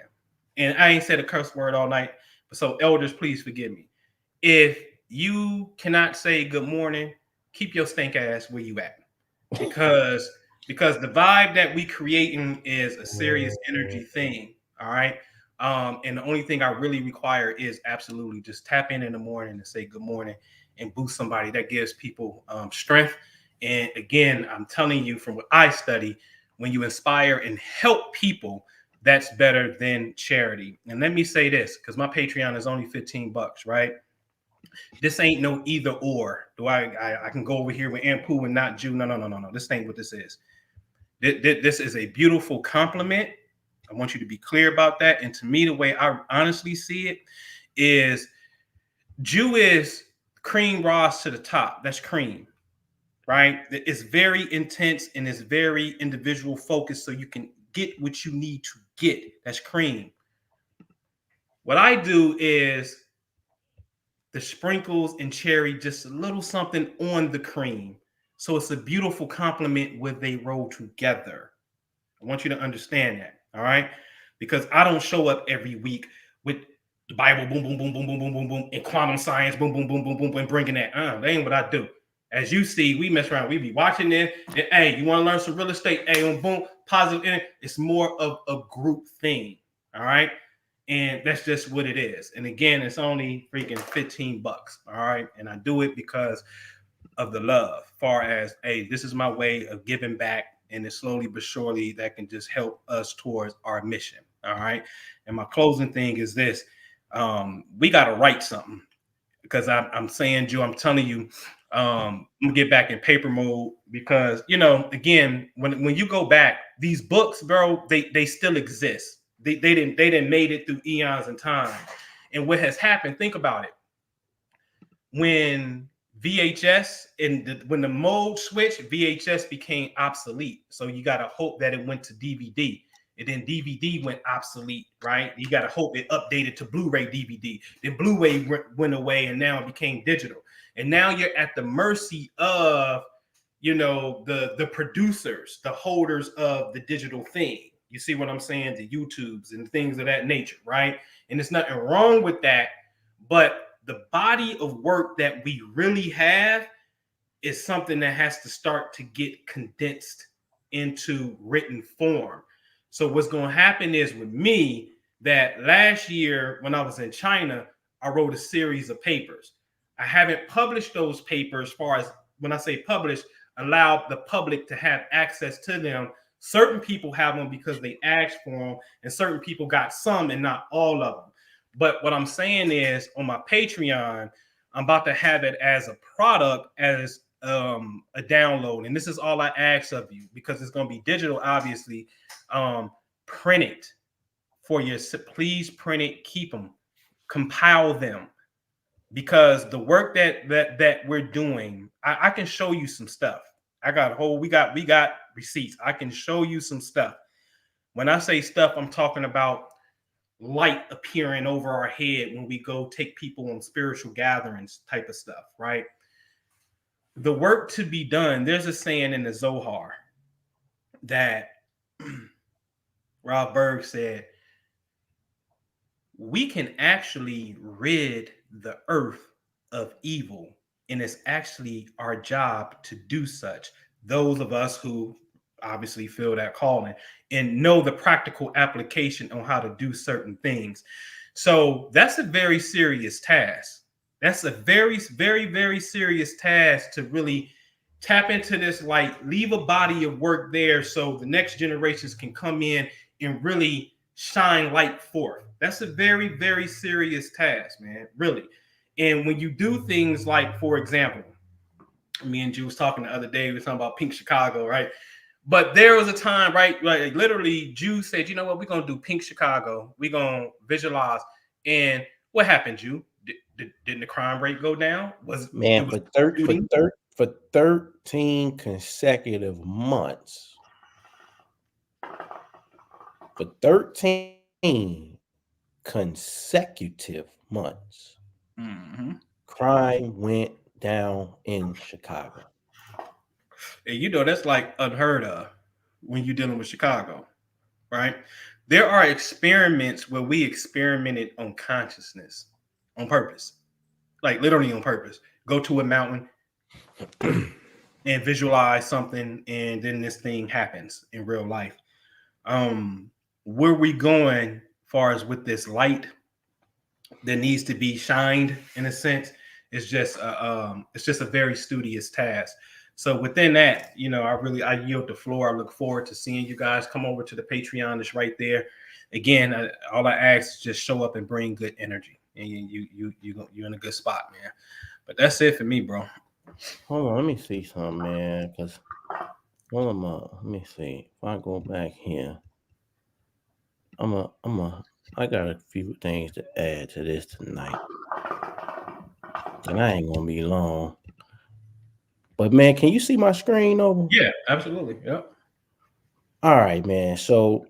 and I ain't said a curse word all night, so elders, please forgive me. If you cannot say good morning, keep your stink ass where you at, because because the vibe that we creating is a serious energy thing. All right. And the only thing I really require is absolutely just tap in the morning and say good morning and boost somebody. That gives people strength. And again, I'm telling you from what I study, when you inspire and help people, that's better than charity. And let me say this, because my Patreon is only $15, right? This ain't no either or. Do I can go over here with Anpu and not Jew? No, no, no, no, no. This ain't what this is. This is a beautiful compliment. I want you to be clear about that. And to me, the way I honestly see it is Jew is cream rise to the top. That's cream, right? It's very intense and it's very individual focused, so you can get what you need to get. That's cream. What I do is the sprinkles and cherry, just a little something on the cream. So it's a beautiful compliment where they roll together. I want you to understand that. All right. Because I don't show up every week with the Bible, boom, boom, boom, boom, boom, boom, boom, boom, and quantum science, boom, boom, boom, boom, boom, and bringing that. That ain't what I do. As you see, we mess around. We be watching this. And, hey, you want to learn some real estate? Hey, boom, positive. It's more of a group thing. All right. And that's just what it is. And again, it's only freaking $15. All right. And I do it because of the love, far as, hey, this is my way of giving back, and it's slowly but surely that can just help us towards our mission. All right. And my closing thing is this: we got to write something, because I'm saying, Joe, I'm telling you, I'm gonna get back in paper mode, because again, when you go back, these books, bro, they still exist. They didn't made it through eons and time. And what has happened? Think about it. When VHS and when the mode switched, VHS became obsolete. So you got to hope that it went to DVD. And then DVD went obsolete, right? You got to hope it updated to Blu-ray DVD. Then Blu-ray went away, and now it became digital. And now you're at the mercy of, the producers, the holders of the digital thing. You see what I'm saying? The YouTubes and things of that nature, right? And there's nothing wrong with that, but the body of work that we really have is something that has to start to get condensed into written form. So what's going to happen is, with me, that last year when I was in China, I wrote a series of papers. I haven't published those papers, as far as, when I say published, allow the public to have access to them. Certain people have them because they asked for them, and certain people got some and not all of them. But what I'm saying is, on my Patreon, I'm about to have it as a product, as a download. And this is all I ask of you, because it's going to be digital, obviously. Print it for your, please print it, keep them, compile them, because the work that we're doing, I can show you some stuff. I got a whole, we got receipts. I can show you some stuff. When I say stuff, I'm talking about light appearing over our head when we go take people on spiritual gatherings type of stuff, right? The work to be done, there's a saying in the Zohar that Rob Berg said, we can actually rid the earth of evil, and it's actually our job to do such. Those of us who obviously feel that calling and know the practical application on how to do certain things. So that's a very serious task. That's a very, very, very serious task, to really tap into this light, leave a body of work there so the next generations can come in and really shine light forth. That's a very, very serious task, man, really. And when you do things like, for example, me and Jew was talking the other day, we were talking about Pink Chicago, right? But there was a time, right? Like literally, Jew said, you know what, we're going to do Pink Chicago. We're going to visualize. And what happened, Jew? Didn't the crime rate go down? Man, for 13 consecutive months. For 13 consecutive months, crime went down in Chicago. And that's like unheard of when you're dealing with Chicago, right? There are experiments where we experimented on consciousness on purpose, like literally on purpose. Go to a mountain and visualize something, and then this thing happens in real life. Where we going far as with this light that needs to be shined in a sense, it's just a very studious task. So within that, I yield the floor. I look forward to seeing you guys come over to the Patreon. It's right there. Again, all I ask is just show up and bring good energy, and you're in a good spot, man. But that's it for me, bro. Hold on, let me see something, man. Cause let me see. If I go back here, I got a few things to add to this tonight, and I ain't gonna be long. But man, can you see my screen over? Yeah, absolutely. Yep. All right, man. So,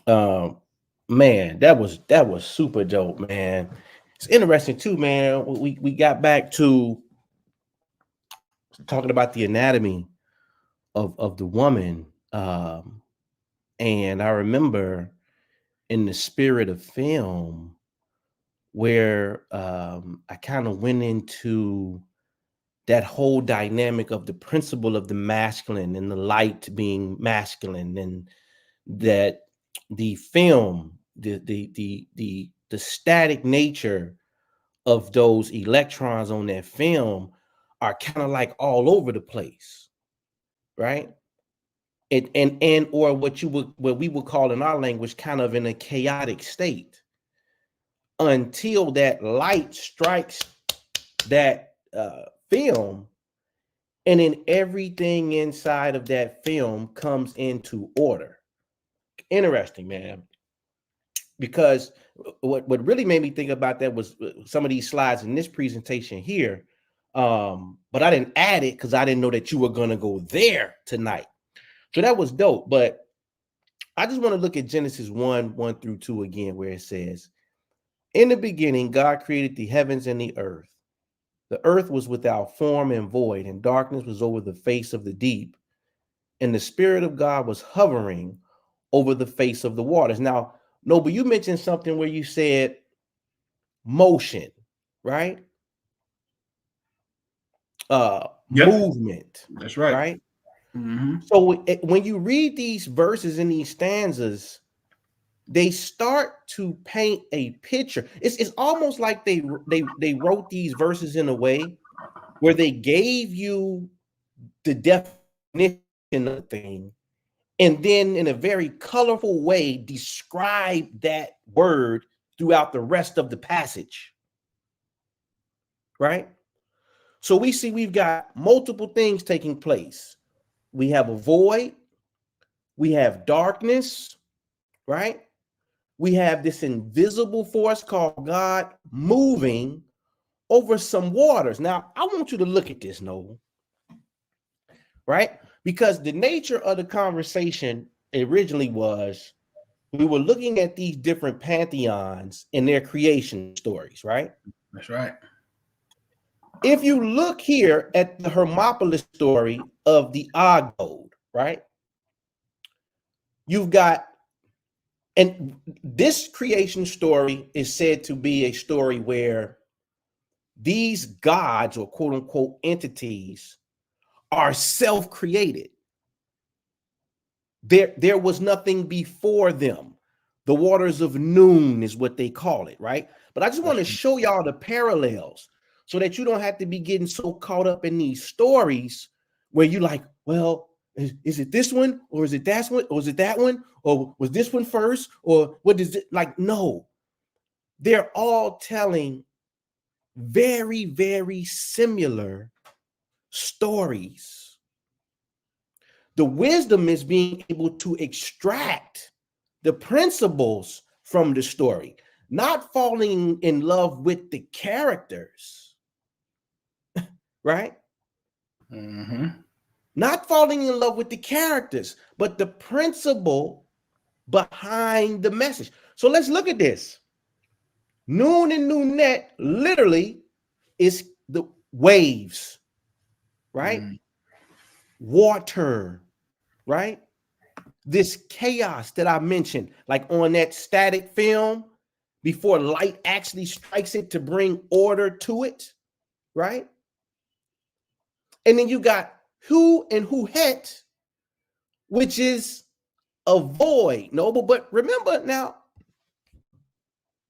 man, that was super dope, man. It's interesting too, man. We got back to talking about the anatomy of the woman, and I remember in the spirit of film where I kind of went into that whole dynamic of the principle of the masculine and the light being masculine, and that the film, the static nature of those electrons on that film are kind of like all over the place, right? And or what we would call in our language kind of in a chaotic state until that light strikes that film, and then everything inside of that film comes into order. Interesting, man. Because what really made me think about that was some of these slides in this presentation here. But I didn't add it because I didn't know that you were going to go there tonight. So that was dope. But I just want to look at Genesis 1:1-2 again, where it says, in the beginning, God created the heavens and the earth. The earth was without form and void, and darkness was over the face of the deep. And the Spirit of God was hovering over the face of the waters. Now, Noble, you mentioned something where you said motion, right? Yep. Movement. That's right. Right? Mm-hmm. So when you read these verses in these stanzas, they start to paint a picture. It's almost like they wrote these verses in a way where they gave you the definition of the thing, and then in a very colorful way describe that word throughout the rest of the passage, right? So we see we've got multiple things taking place. We have a void, we have darkness, right? We have this invisible force called God moving over some waters. Now, I want you to look at this, Noble, right? Because the nature of the conversation originally was we were looking at these different pantheons and their creation stories, right? That's right. If you look here at the Hermopolis story of the Agode, right? You've got, and this creation story is said to be a story where these gods or quote unquote entities are self-created. There was nothing before them. The waters of noon is what they call it, right? But I just want to show y'all the parallels so that you don't have to be getting so caught up in these stories where you like, well, is it this one or is it that one or is it that one or was this one first or what is it? Like, no, they're all telling very, very similar stories. The wisdom is being able to extract the principles from the story, not falling in love with the characters, right? Mm-hmm. Not falling in love with the characters, but the principle behind the message. So let's look at this. Noon and Noonette literally is the waves, right? Mm-hmm. Water, right? this chaos that I mentioned, like on that static film, before light actually strikes it to bring order to it, right? And then you got Hu and Hu Het, which is a void, Noble. But remember now,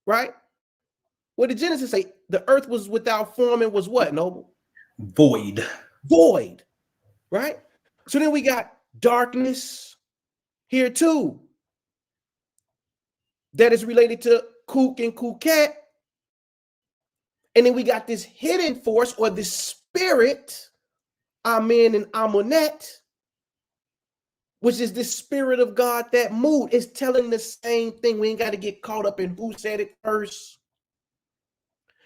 right? What did Genesis say? The earth was without form and was what, Noble? Void. Void, right? So then we got darkness here too. That is related to Kuk and Kuket. And then we got this hidden force or this spirit, Amen and Amunet, which is the spirit of God that moved. It's telling the same thing. We ain't got to get caught up in who said it first.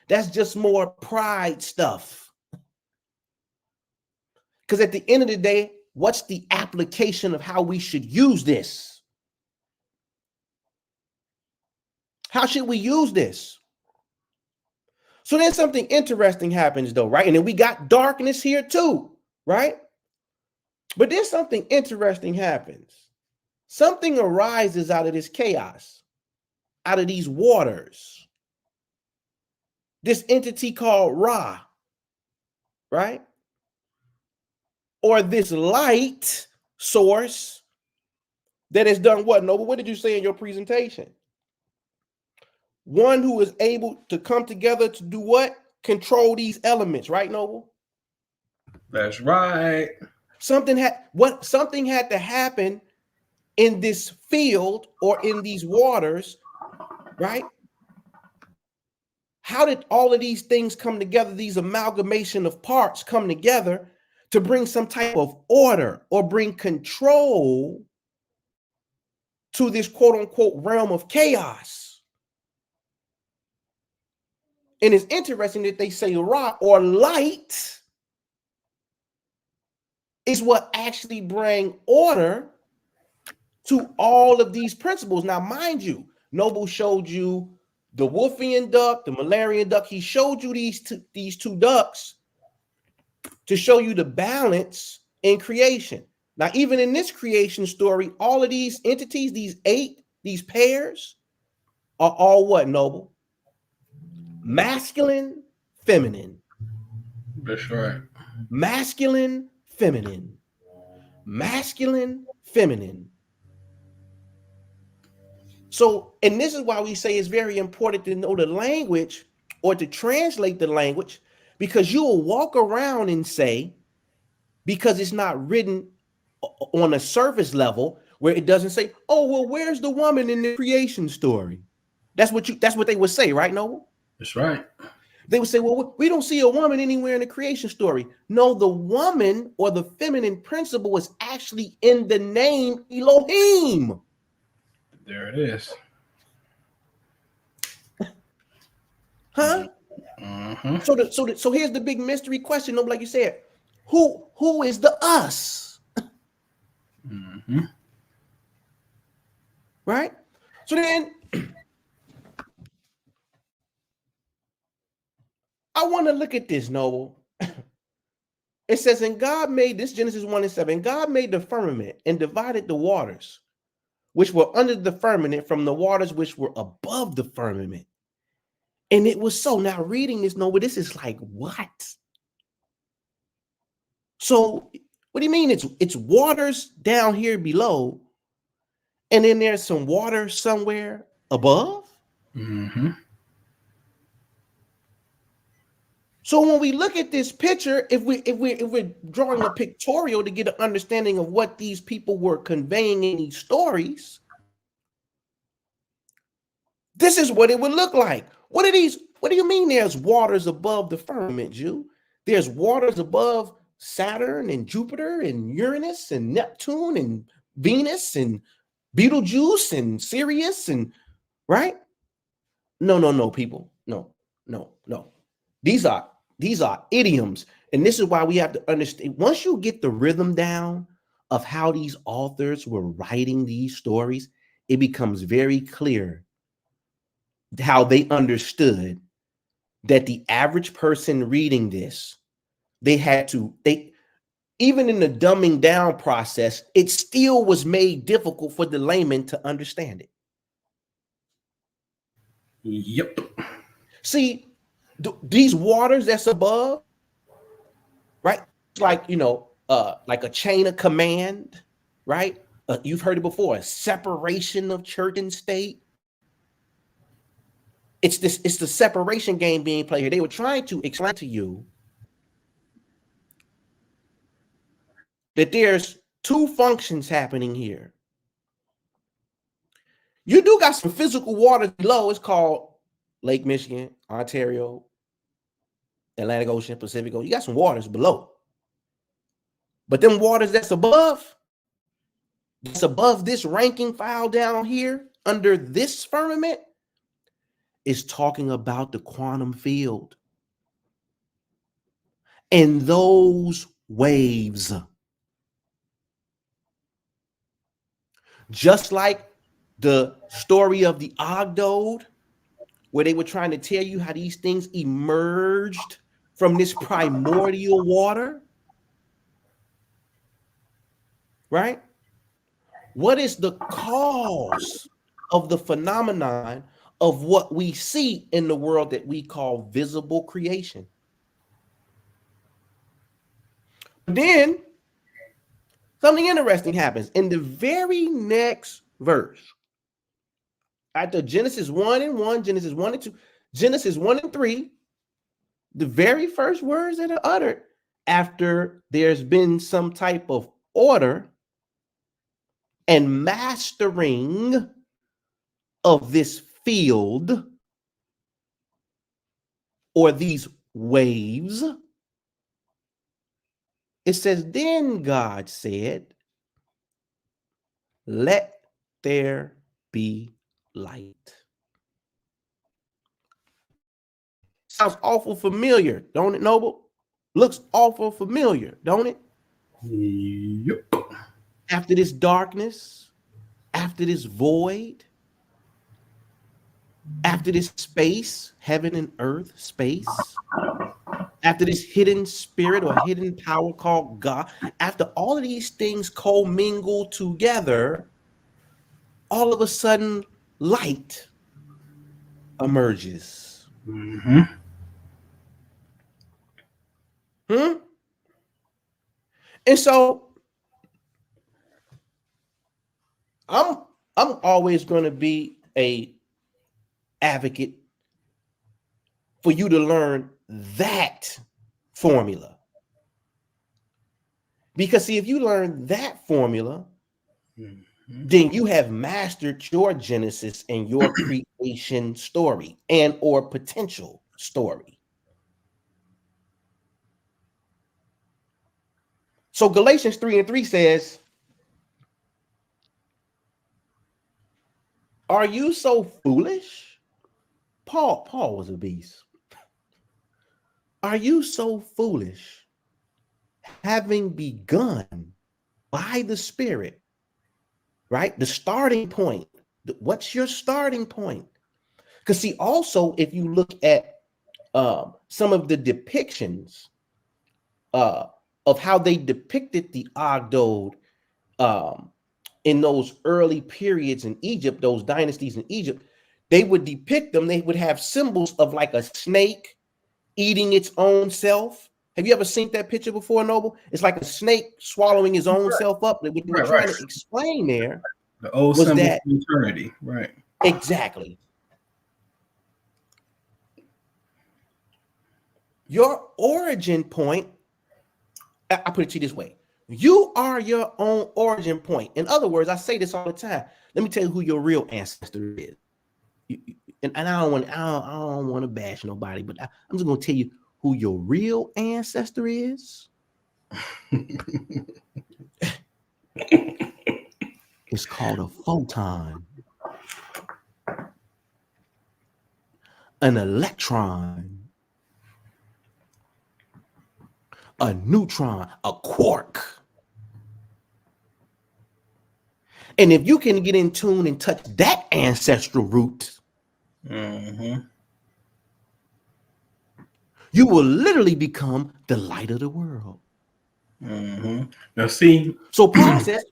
That's just more pride stuff. Because at the end of the day, what's the application of how we should use this? How should we use this? So then something interesting happens though, right? And then we got darkness here too, right? But then something interesting happens. Something arises out of this chaos, out of these waters. This entity called Ra, right? Or this light source that has done what, Noble? What did you say in your presentation? One who is able to come together to do what? Control these elements, right, Noble? That's right. Something had to happen in this field or in these waters, right? How did all of these things come together, these amalgamation of parts come together to bring some type of order or bring control to this quote unquote realm of chaos? And it's interesting that they say Ra or light is what actually bring order to all of these principles. Now, mind you, Noble showed you the Wolfian duck, the Malarian duck. He showed you these two ducks to show you the balance in creation. Now, even in this creation story, all of these entities, these pairs, are all what, Noble? Masculine, feminine. That's right. Masculine, feminine. Masculine, feminine. So, and this is why we say it's very important to know the language or to translate the language, because you will walk around and say, because it's not written on a surface level where it doesn't say, oh, well, where's the woman in the creation story? That's what they would say, right, Noble? That's right. They would say, well, we don't see a woman anywhere in the creation story. No, the woman or the feminine principle is actually in the name Elohim. There it is. Huh? Mm-hmm. So here's the big mystery question, Noble, like you said. Who is the us? Mm-hmm. Right? So then I want to look at this, Noble. It says, and God made this, Genesis 1:7, God made the firmament and divided the waters which were under the firmament from the waters which were above the firmament. And it was so. Now reading this, Noble, this is like, what? So what do you mean it's waters down here below, and then there's some water somewhere above? Mm-hmm. So when we look at this picture, if we're drawing a pictorial to get an understanding of what these people were conveying in these stories, this is what it would look like. What do you mean there's waters above the firmament, Jew? There's waters above Saturn and Jupiter and Uranus and Neptune and Venus and Betelgeuse and Sirius, and right? No, people. No. These are idioms. And this is why we have to understand. Once you get the rhythm down of how these authors were writing these stories, it becomes very clear how they understood that the average person reading this, they even in the dumbing down process, it still was made difficult for the layman to understand it. Yep. See, these waters that's above, right? It's like, like a chain of command, right? You've heard it before, a separation of church and state. It's the separation game being played here. They were trying to explain to you that there's two functions happening here. You do got some physical waters below. It's called Lake Michigan, Ontario, Atlantic Ocean, Pacific Ocean. You got some waters below. But them waters that's above this ranking file down here under this firmament is talking about the quantum field and those waves. Just like the story of the Ogdode, where they were trying to tell you how these things emerged from this primordial water, right? What is the cause of the phenomenon of what we see in the world that we call visible creation? Then something interesting happens in the very next verse. After Genesis 1 and 1, Genesis 1 and 2, Genesis 1 and 3, the very first words that are uttered after there's been some type of order and mastering of this field or these waves, it says, then God said, let there be light. Sounds awful familiar, don't it, Noble? Looks awful familiar, don't it? Yep. After this darkness, after this void, after this space, heaven and earth space, after this hidden spirit or hidden power called God, after all of these things commingle together, all of a sudden light emerges. Mm-hmm. And so I'm always going to be a advocate for you to learn that formula. Because see, if you learn that formula, then you have mastered your Genesis and your creation story and or potential story. So Galatians 3:3 says, are you so foolish? Paul was a beast. Are you so foolish, having begun by the Spirit, right? The starting point. What's your starting point? Because see, also, if you look at some of the depictions of how they depicted the Ogdode in those early periods in Egypt, those dynasties in Egypt, they would depict them. They would have symbols of like a snake eating its own self. Have you ever seen that picture before, Noble? It's like a snake swallowing his own self up. What they were trying to explain there, the old was symbol that of eternity, right? Exactly. Your origin point, I put it to you this way. You are your own origin point. In other words, I say this all the time. Let me tell you who your real ancestor is. And I don't want to bash nobody, but I'm just going to tell you who your real ancestor is. It's called a photon, an electron, a neutron, a quark. And if you can get in tune and touch that ancestral root, you will literally become the light of the world. Now, see. So Paul says,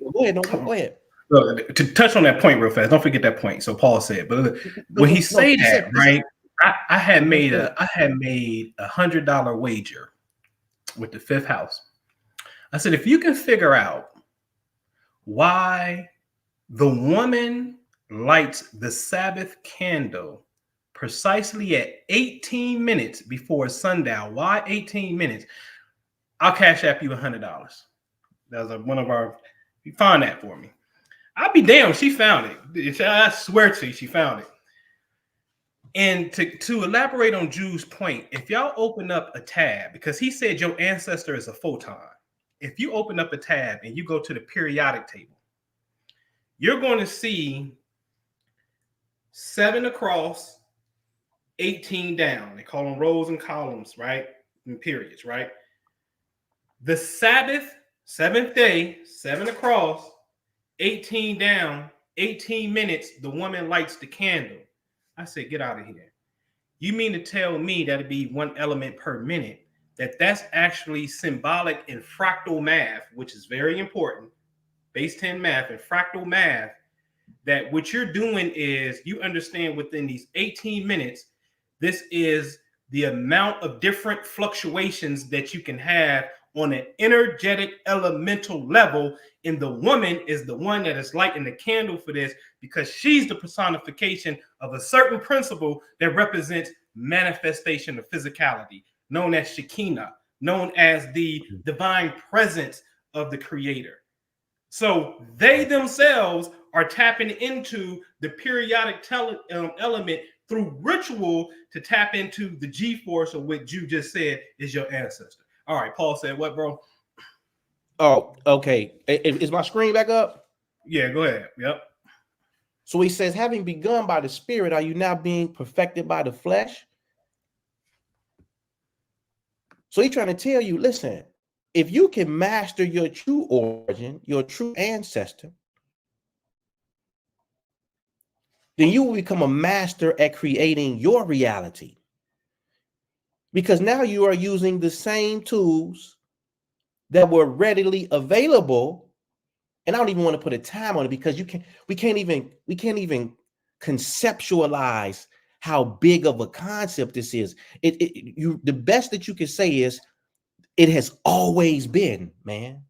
go ahead, no, go ahead. To touch on that point real fast, don't forget that point. So Paul said, but when he say that, right? I had made $100 wager with the fifth house. I said, if you can figure out why the woman lights the Sabbath candle precisely at 18 minutes before sundown, why 18 minutes? I'll cash app you $100. That was one of our. You find that for me. I'll be damned. She found it. I swear to you, she found it. And to elaborate on Drew's point, if y'all open up a tab, because he said your ancestor is a photon. If you open up a tab and you go to the periodic table, you're going to see 7 across, 18 down. They call them rows and columns, right? And periods, right? The Sabbath, 7th day, 7 across, 18 down, 18 minutes, the woman lights the candle. I said, get out of here. You mean to tell me that'd be 1 element per minute, that's actually symbolic in fractal math, which is very important, base 10 math and fractal math, that what you're doing is you understand within these 18 minutes, this is the amount of different fluctuations that you can have on an energetic elemental level. And the woman is the one that is lighting the candle for this, because she's the personification of a certain principle that represents manifestation of physicality, known as Shekinah, known as the divine presence of the creator. So they themselves are tapping into the periodic element through ritual to tap into the G-force of what you just said is your ancestor. All right, Paul said what, bro? Oh, okay. Is my screen back up? Yeah, go ahead. Yep. So he says, having begun by the Spirit, are you now being perfected by the flesh? So he's trying to tell you, listen, if you can master your true origin, your true ancestor, then you will become a master at creating your reality. Because now you are using the same tools that were readily available. And I don't even want to put a time on it, because we can't even conceptualize how big of a concept this is. The best that you can say is it has always been, man.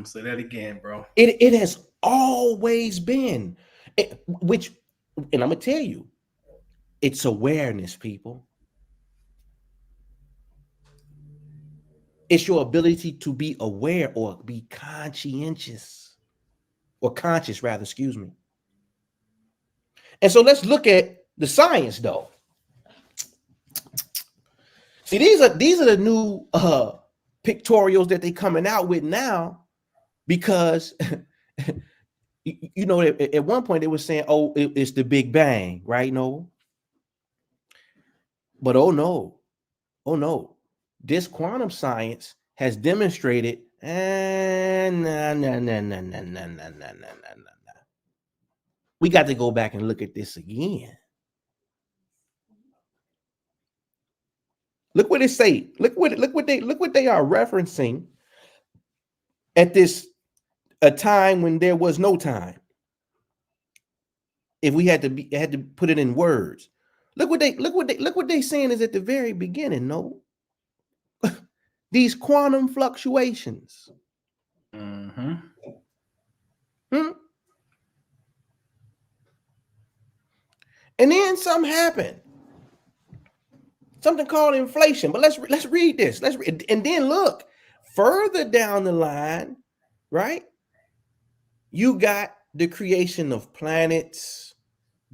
Say that again, bro. It has always been, and I'm gonna tell you, it's awareness, people. It's your ability to be aware or be conscientious, or conscious rather, excuse me. And so let's look at the science, though. See, these are the new pictorials that they're coming out with now, because you know, at one point they were saying, oh, it's the Big Bang, right? No. But oh no, this quantum science has demonstrated, we got to go back and look at this again. Look what it say. Look what they are referencing at a time when there was no time. If we had to put it in words, look what they saying is at the very beginning. No, these quantum fluctuations. And then something happened. Something called inflation. But let's read this. And then look further down the line, right? You got the creation of planets,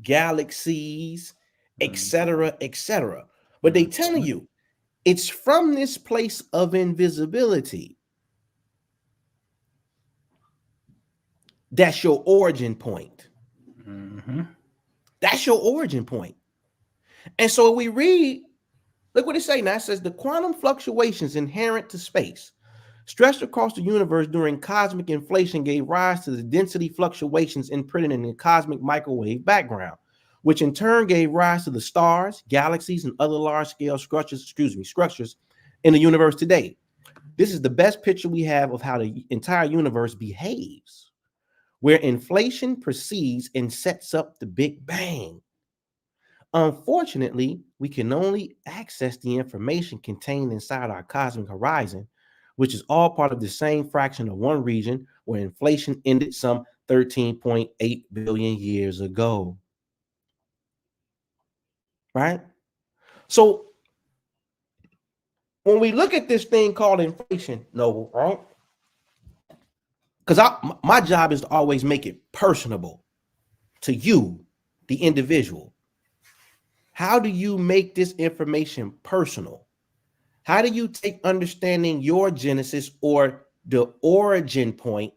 galaxies, etc., etc. But they telling you it's from this place of invisibility. That's your origin point. That's your origin point. And so we read, look what it says now. It says the quantum fluctuations inherent to space stretched across the universe during cosmic inflation gave rise to the density fluctuations imprinted in the cosmic microwave background. which in turn gave rise to the stars, galaxies, and other large-scale structures in the universe today. This is the best picture we have of how the entire universe behaves, where inflation precedes and sets up the Big Bang. Unfortunately, we can only access the information contained inside our cosmic horizon, which is all part of the same fraction of one region where inflation ended some 13.8 billion years ago. Right? So when we look at this thing called inflation, Noble, right? Because my job is to always make it personable to you, the individual. How do you make this information personal? How do you take understanding your Genesis or the origin point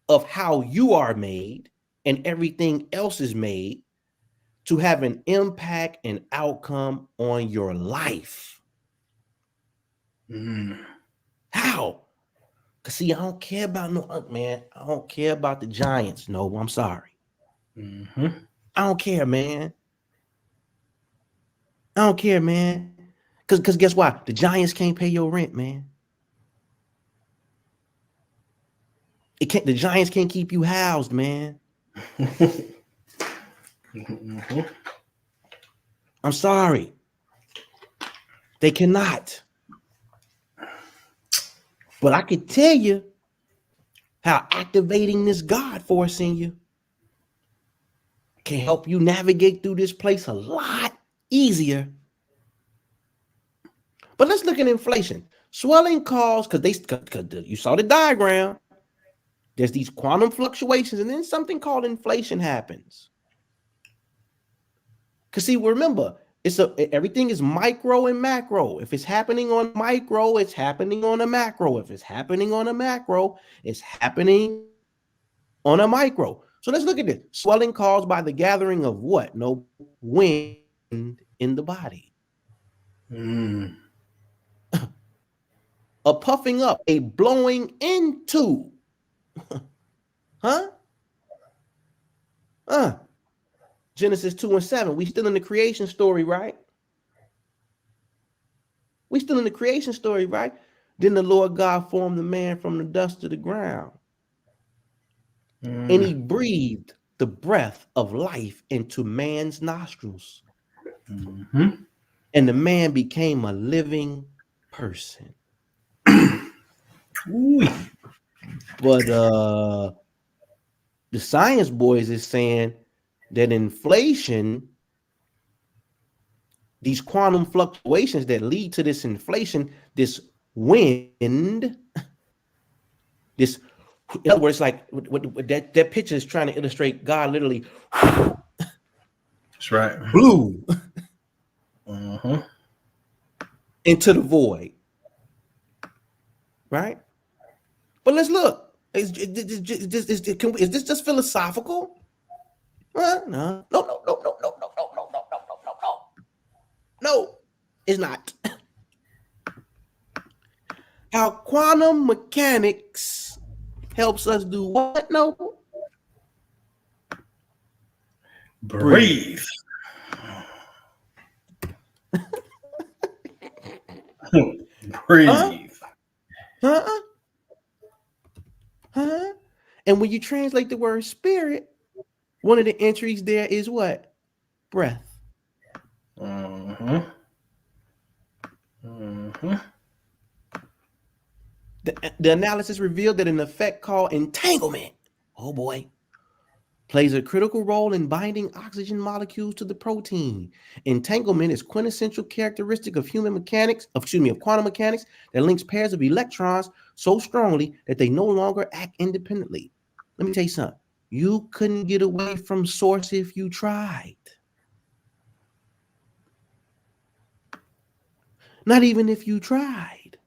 of how you are made and everything else is made to have an impact and outcome on your life? How? Because see, I don't care about man. I don't care about the Giants. No, I'm sorry. I don't care, man. I don't care, man. Because guess what? The Giants can't pay your rent, man. The Giants can't keep you housed, man. I'm sorry. They cannot. But I can tell you how activating this God force in you can help you navigate through this place a lot easier. But let's look at inflation. Swelling cause, because you saw the diagram, there's these quantum fluctuations, and then something called inflation happens. Because see, remember, everything is micro and macro. If it's happening on micro, it's happening on a macro. If it's happening on a macro, it's happening on a micro. So let's look at this. Swelling caused by the gathering of what? No wind in the body. A puffing up, a blowing into. Genesis 2:7. We still in the creation story, right? We still in the creation story, right? Then the Lord God formed the man from the dust of the ground. And he breathed the breath of life into man's nostrils. And the man became a living person. But the science boys is saying that inflation, these quantum fluctuations that lead to this inflation, this wind, this, in other words, like what that picture is trying to illustrate, God literally that's right, blew into the void, right? But let's look. Is this just philosophical? No, it's not. How quantum mechanics helps us do what? No. Breathe. Breathe. And when you translate the word spirit, one of the entries there is what? Breath. The analysis revealed that an effect called entanglement, oh boy, plays a critical role in binding oxygen molecules to the protein. Entanglement is quintessential characteristic of quantum mechanics that links pairs of electrons so strongly that they no longer act independently. Let me tell you something. You couldn't get away from source if you tried. Not even if you tried.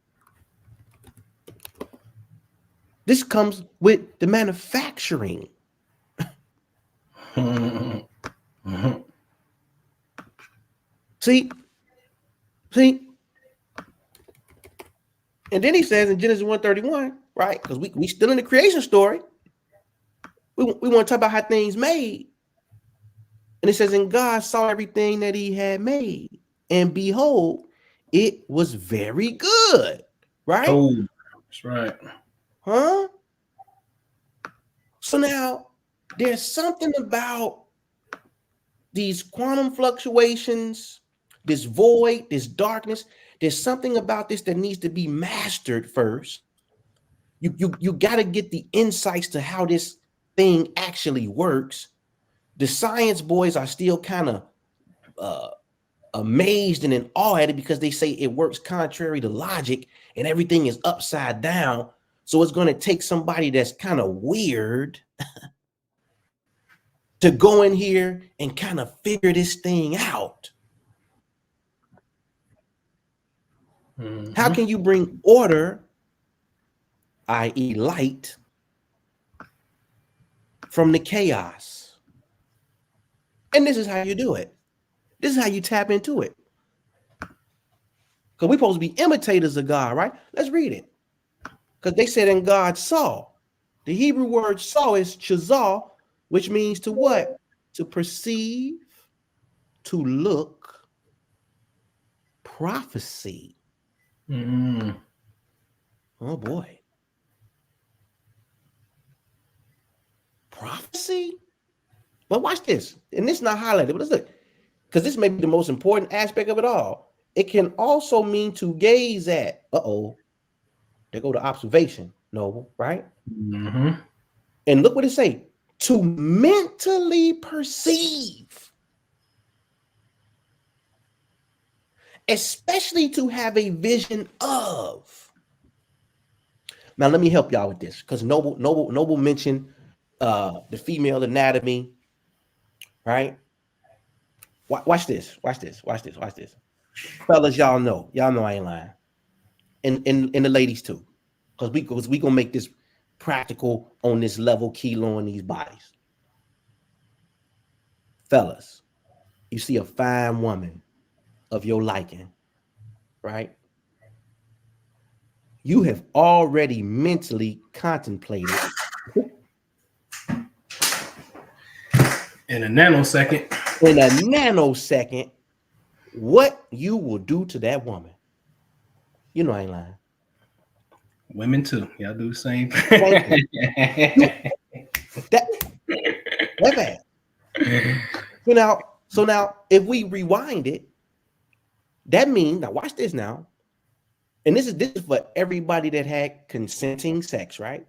This comes with the manufacturing. See? And then he says in Genesis 1:31, right? Because we still in the creation story. We want to talk about how things made. And it says, and God saw everything that he had made, and behold, it was very good. Right? Oh, that's right. Huh? So now there's something about these quantum fluctuations, this void, this darkness. There's something about this that needs to be mastered first. You got to get the insights to how this thing actually works. The science boys are still kind of amazed and in awe at it because they say it works contrary to logic and everything is upside down. So it's going to take somebody that's kind of weird to go in here and kind of figure this thing out. Mm-hmm. How can you bring order, i.e. light, from the chaos? And this is how you do it. This is how you tap into it. Because we're supposed to be imitators of God, right? Let's read it. Because they said, and God saw. The Hebrew word saw is chazal, which means to what? To perceive, to look, prophecy. Mm-hmm. Oh boy. Prophecy? But watch this. And this is not highlighted, but let's look. Because this may be the most important aspect of it all. It can also mean to gaze at. There go to observation, Noble, right? Mm-hmm. And look what it say. To mentally perceive. Especially to have a vision of. Now, let me help y'all with this. Because Noble mentioned the female anatomy, right? Watch this. Fellas, y'all know I ain't lying. And the ladies too. Because we gonna make this practical on this level, kilo on these bodies. Fellas, you see a fine woman of your liking, right? You have already mentally contemplated in a nanosecond what you will do to that woman. You know I ain't lying. Women too. Y'all do the same thing. That's bad. So now, if we rewind it, that means, now watch this now, and this is for everybody that had consenting sex, right?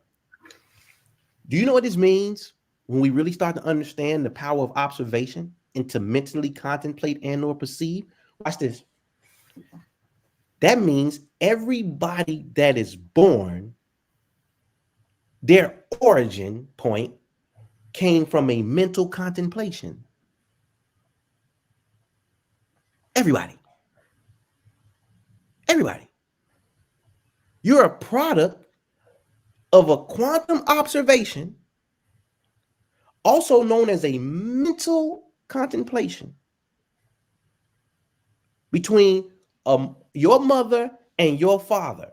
Do you know what this means when we really start to understand the power of observation and to mentally contemplate and or perceive? Watch this. That means everybody that is born, their origin point came from a mental contemplation. Everybody. You're a product of a quantum observation, also known as a mental contemplation between your mother and your father.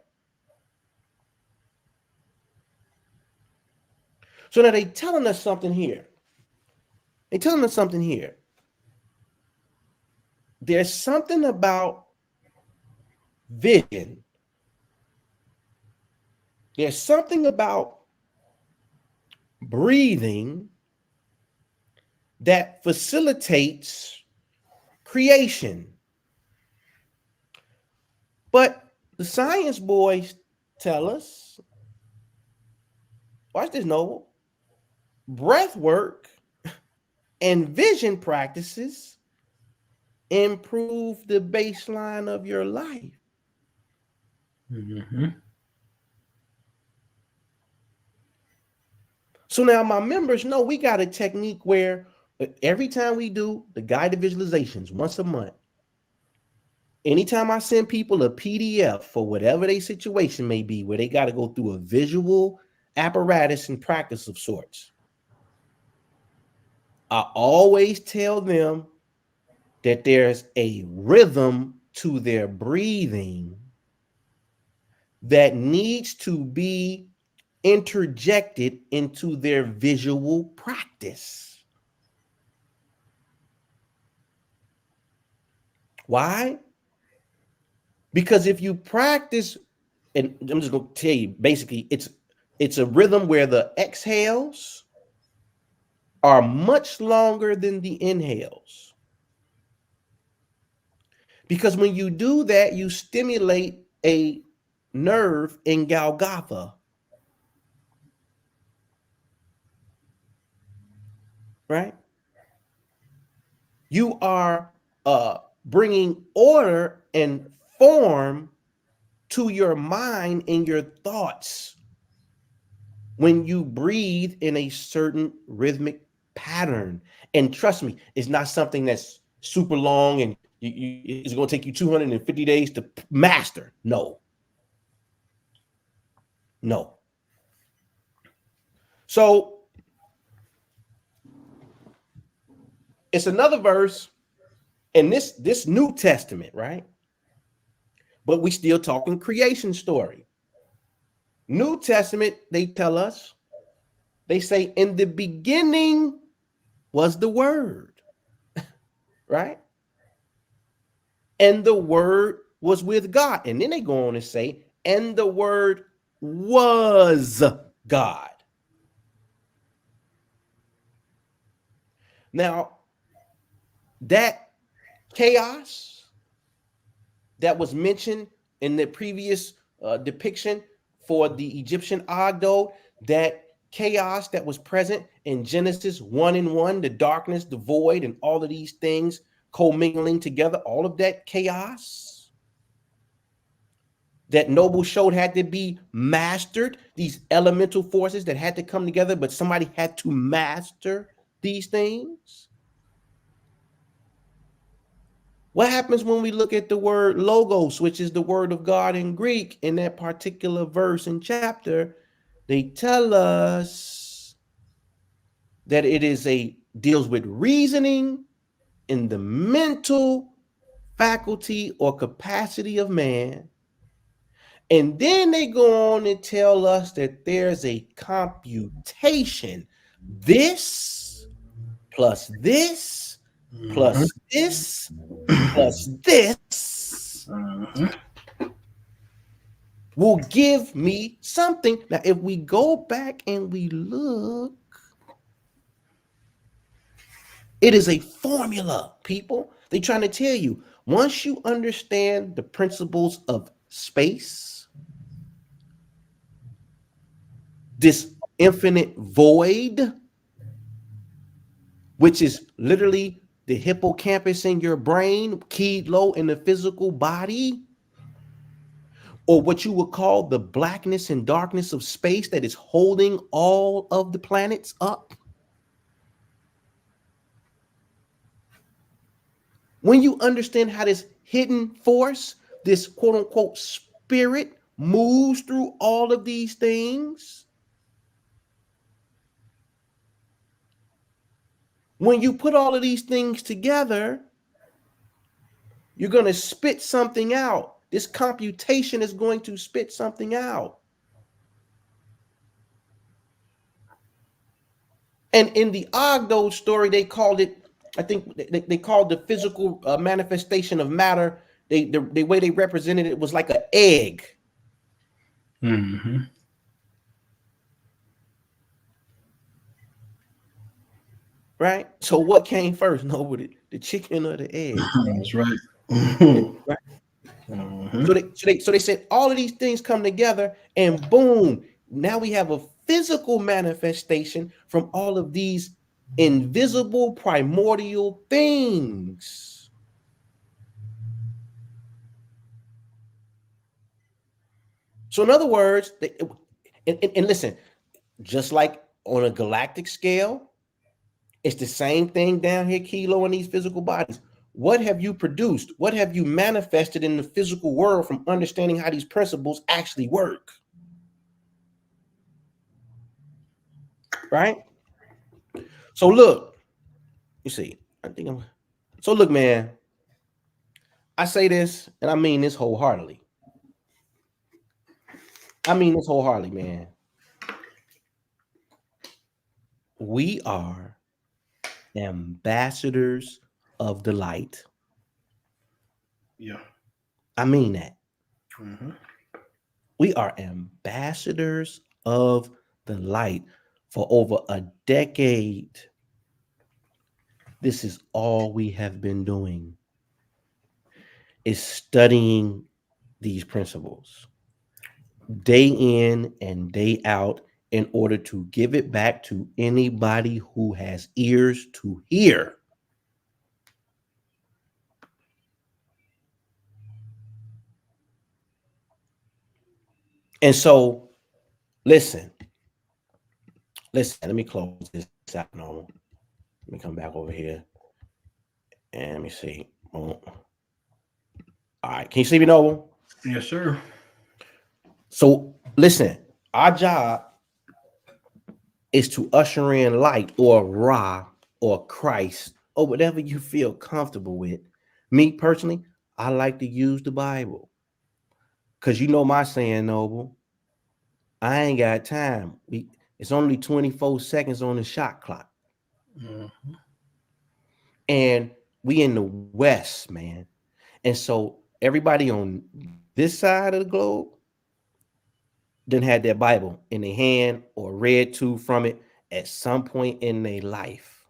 So now they're telling us something here. There's something about vision. There's something about breathing that facilitates creation. But the science boys tell us, watch this, Noble, breath work and vision practices improve the baseline of your life. Mm-hmm. So now my members know we got a technique where every time we do the guided visualizations once a month, anytime I send people a PDF for whatever their situation may be, where they got to go through a visual apparatus and practice of sorts, I always tell them that there's a rhythm to their breathing that needs to be interjected into their visual practice. Why? Because if you practice, and I'm just going to tell you, basically, it's a rhythm where the exhales are much longer than the inhales. Because when you do that, you stimulate a nerve in Golgotha. Right? You are bringing order and form to your mind and your thoughts when you breathe in a certain rhythmic pattern. And trust me, it's not something that's super long and it's going to take you 250 days to master. No. So it's another verse in this New Testament, right? But we still talking creation story. New Testament, they tell us, they say, in the beginning was the Word, right? And the Word was with God. And then they go on and say, and the Word was God. Now, that chaos that was mentioned in the previous depiction for the Egyptian Ogdo, that chaos that was present in Genesis 1:1, the darkness, the void, and all of these things commingling together, all of that chaos that Noble showed had to be mastered, these elemental forces that had to come together, but somebody had to master these things. What happens when we look at the word logos, which is the word of God in Greek, in that particular verse and chapter? They tell us that it deals with reasoning in the mental faculty or capacity of man. And then they go on and tell us that there's a computation. This plus this plus this plus this will give me something. Now, if we go back and we look, it is a formula, people. They're trying to tell you, once you understand the principles of space, this infinite void, which is literally the hippocampus in your brain, keyed low in the physical body, or what you would call the blackness and darkness of space that is holding all of the planets up. When you understand how this hidden force, this quote unquote spirit, moves through all of these things, when you put all of these things together, you're going to spit something out. This computation is going to spit something out. And in the Ogdo story, they called it, I think they called the physical manifestation of matter, the way they represented it was like an egg. Mm-hmm. Right? So what came first? Nobody, the chicken or the egg? That's right. Right? Mm-hmm. So they said all of these things come together, and boom, now we have a physical manifestation from all of these invisible primordial things. So in other words, and listen, just like on a galactic scale, it's the same thing down here, Kilo, in these physical bodies. What have you produced? What have you manifested in the physical world from understanding how these principles actually work? Right? So look, you see, so look, man, I say this and I mean this wholeheartedly. Man. We are ambassadors of the light. Yeah. I mean that. Mm-hmm. We are ambassadors of the light for over a decade. This is all we have been doing is studying these principles day in and day out in order to give it back to anybody who has ears to hear. And so, listen, let me close this out. No, let me come back over here and let me see. Oh, all right, can you see me, Noble? Yes, sir. So, listen, our job is to usher in light or Ra or Christ or whatever you feel comfortable with. Me personally, I like to use the Bible because you know my saying, Noble. I ain't got time. It's only 24 seconds on the shot clock. Mm-hmm. And we in the West, man. And so everybody on this side of the globe then had their Bible in their hand or read to from it at some point in their life.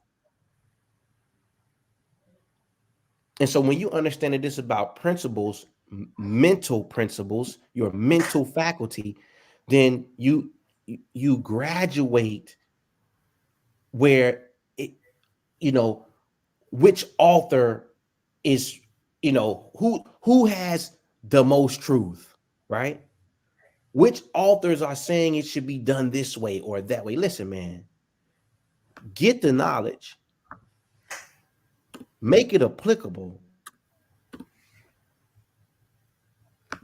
And so when you understand that this is about principles, mental principles, your mental faculty, then you graduate where it, you know, which author is, who has the most truth, right? Which authors are saying it should be done this way or that way. Listen, man, get the knowledge, make it applicable,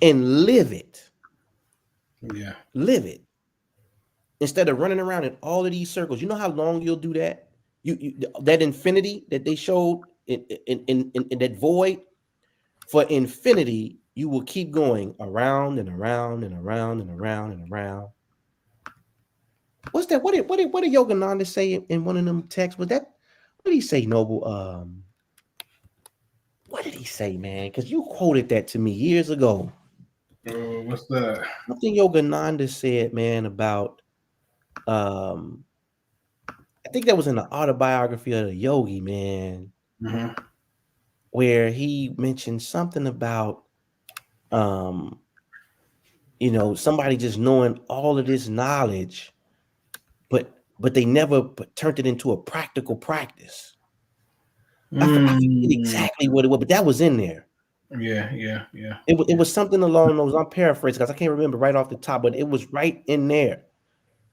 and live it. Yeah. Live it. Instead of running around in all of these circles. You know how long you'll do that? You that infinity that they showed in that void, for infinity, you will keep going around and around and around and around and around. What's that? What did Yogananda say in one of them texts? Was that, what did he say, Noble? What did he say, man? Because you quoted that to me years ago. What's that? Something Yogananda said, man, about I think that was in the autobiography of the yogi, man, Mm-hmm. where he mentioned something about um, somebody just knowing all of this knowledge, but they never turned it into a practical practice. I forget Mm. exactly what it was, but that was in there. Yeah, yeah, yeah. It was something along those. I'm paraphrasing because I can't remember right off the top, but it was right in there.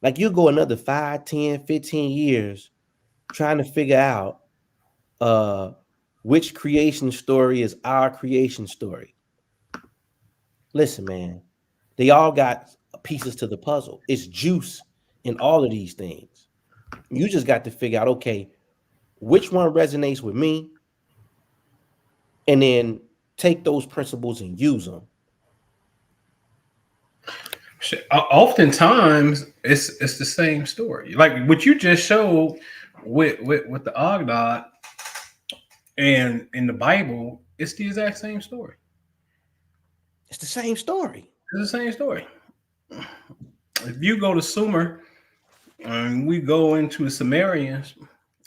Like you go another 5, 10, 15 years trying to figure out uh which creation story is our creation story. Listen, man, they all got pieces to the puzzle. It's juice in all of these things. You just got to figure out, okay, which one resonates with me, and then take those principles and use them. Oftentimes, it's the same story. Like what you just showed with the Ogdod and in the Bible, it's the exact same story. It's the same story. It's the same story. If you go to Sumer and we go into the Sumerians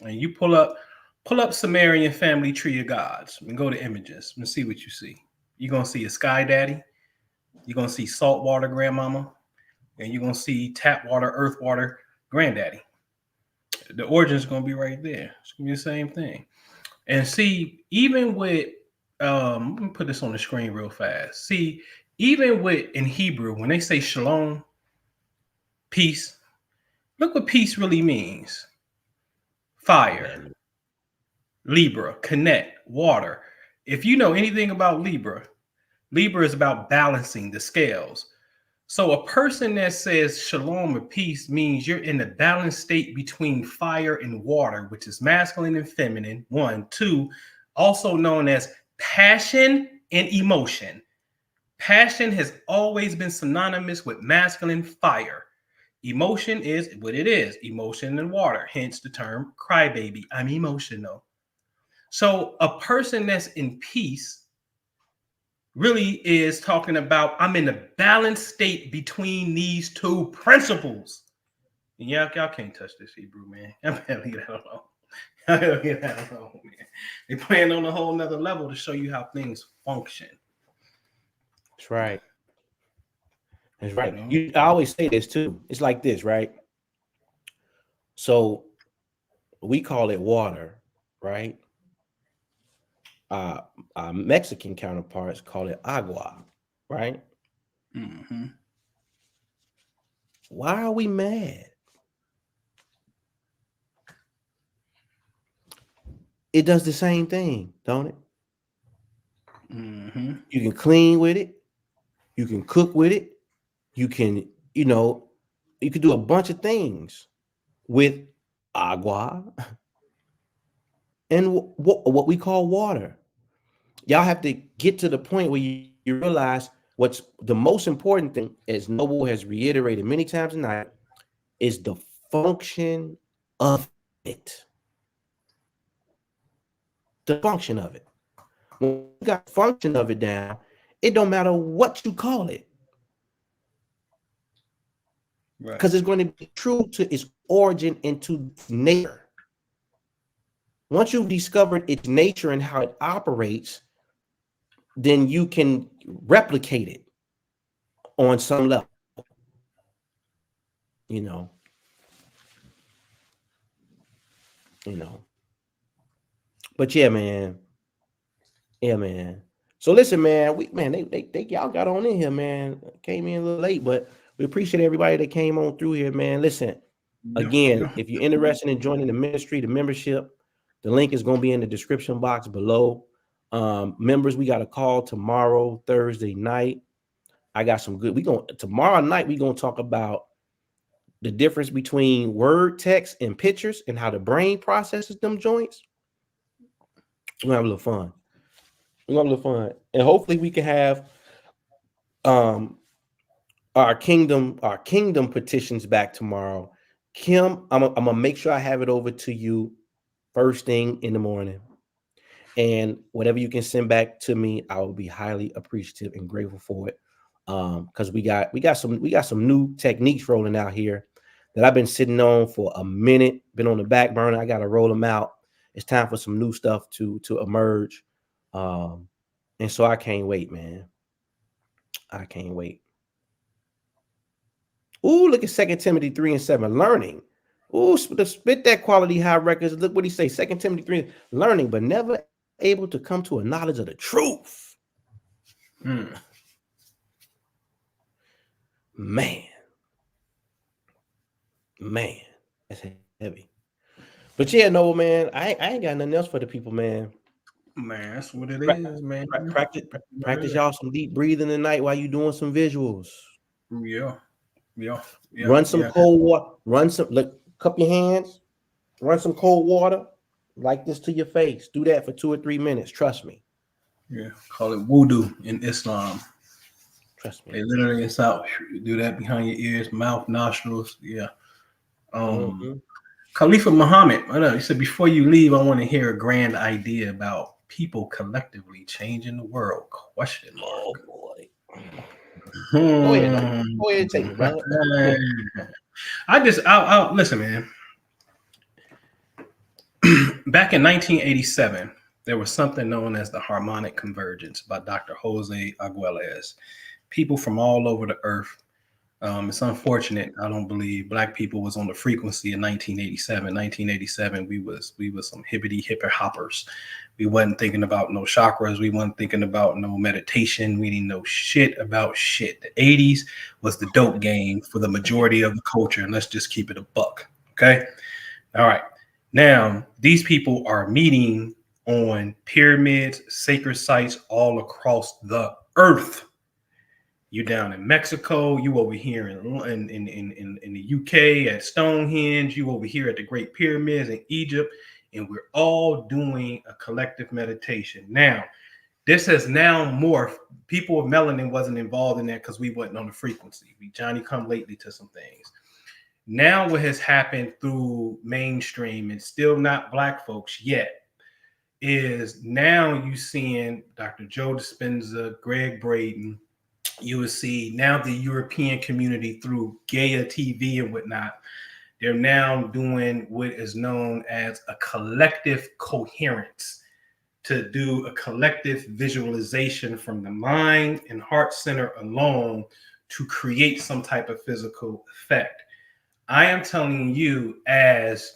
and you pull up Sumerian family tree of gods and go to images and see what you see. You're gonna see a sky daddy, you're gonna see saltwater grandmama, and you're gonna see tap water, earth water granddaddy. The origin is gonna be right there. It's gonna be the same thing. And see, even with let me put this on the screen real fast. See, even with in Hebrew, when they say shalom, peace, look what peace really means. Fire, Man, Libra, connect, water. If you know anything about Libra, Libra is about balancing the scales. So a person that says shalom or peace means you're in a balanced state between fire and water, which is masculine and feminine. One, two, also known as passion and emotion. Passion has always been synonymous with masculine fire. Emotion is what it is, emotion and water, hence the term crybaby. I'm emotional. So a person that's in peace really is talking about I'm in a balanced state between these two principles. And y'all can't touch this Hebrew, man. Y'all better leave that alone. Y'all better leave that alone, man. They playing on a whole nother level to show you how things function. That's right. That's right. I always say this too. It's like this, right? So we call it water, right? Our Mexican counterparts call it agua, right? Mm-hmm. Why are we mad? It does the same thing, don't it? Mm-hmm. You can clean with it. You can cook with it. You can, you can do a bunch of things with agua and what we call water. Y'all have to get to the point where you realize what's the most important thing, as Noble has reiterated many times tonight, is the function of it. The function of it. When you got the function of it down, it don't matter what you call it. Because it's going to be true to its origin and to nature. Once you've discovered its nature and how it operates, then you can replicate it on some level. You know. But yeah, man. Yeah, man. So listen, man. They y'all got on in here, man. Came in a little late, but we appreciate everybody that came on through here, man. Listen, again, if you're interested in joining the ministry, the membership, the link is going to be in the description box below. Members, we got a call tomorrow, Thursday night. I got some good. Tomorrow night, we're going to talk about the difference between word, text, and pictures and how the brain processes them joints. We're going to have a little fun. And hopefully we can have our kingdom petitions back tomorrow. Kim, I'm gonna make sure I have it over to you first thing in the morning. And whatever you can send back to me, I will be highly appreciative and grateful for it. Because we got some new techniques rolling out here that I've been sitting on for a minute, been on the back burner. I gotta roll them out. It's time for some new stuff to emerge. And so I can't wait, man. I can't wait. Ooh, look at 2 Timothy 3:7, learning. Ooh, spit that quality high records. Look what he say, 2 Timothy 3, learning, but never able to come to a knowledge of the truth. Man, that's heavy. But yeah, no, man, I ain't got nothing else for the people, man. Man, that's what it is, man. Practice y'all some deep breathing tonight while you doing some visuals. Yeah. Run some cold water. Cup your hands. Run some cold water like this to your face. Do that for 2 or 3 minutes. Trust me. Yeah, call it voodoo in Islam. Trust me. They literally it's out. Do that behind your ears, mouth, nostrils. Yeah. Khalifa Muhammad, he said, before you leave, I want to hear a grand idea about people collectively changing the world. Question mark. Oh boy. Go ahead, take it, brother. I'll listen, man. Back in 1987, there was something known as the harmonic convergence by Dr. Jose Arguelles. People from all over the earth. It's unfortunate. I don't believe Black people was on the frequency in 1987. 1987, we was some hippity hoppers. We wasn't thinking about no chakras. We wasn't thinking about no meditation. We didn't know shit about shit. The 80s was the dope game for the majority of the culture. And let's just keep it a buck. Okay. All right. Now, these people are meeting on pyramids, sacred sites all across the earth. You down in Mexico, you over here in the UK at Stonehenge, you over here at the Great Pyramids in Egypt, and we're all doing a collective meditation. Now, this has now morphed. People with melanin wasn't involved in that because we wasn't on the frequency. We Johnny come lately to some things. Now what has happened through mainstream and still not Black folks yet is now you seeing Dr. Joe Dispenza, Greg Braden. You will see now the European community through Gaia TV and whatnot. They're now doing what is known as a collective coherence, to do a collective visualization from the mind and heart center alone to create some type of physical effect. I am telling you, as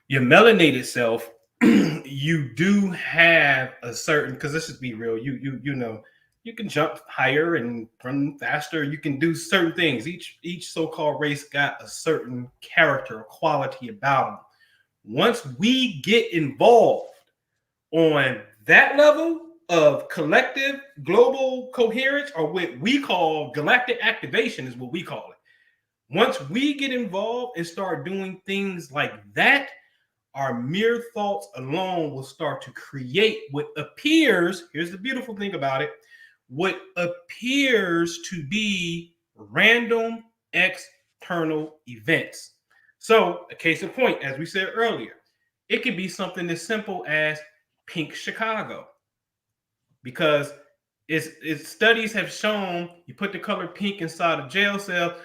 your melanated self, you do have a certain, because let's just be real, you know, you can jump higher and run faster. You can do certain things. Each so-called race got a certain character or quality about them. Once we get involved on that level of collective global coherence, or what we call galactic activation is what we call it. Once we get involved and start doing things like that, our mere thoughts alone will start to create what appears, here's the beautiful thing about it, what appears to be random external events. So, a case in point, as we said earlier, it could be something as simple as Pink Chicago, because it's studies have shown you put the color pink inside a jail cell,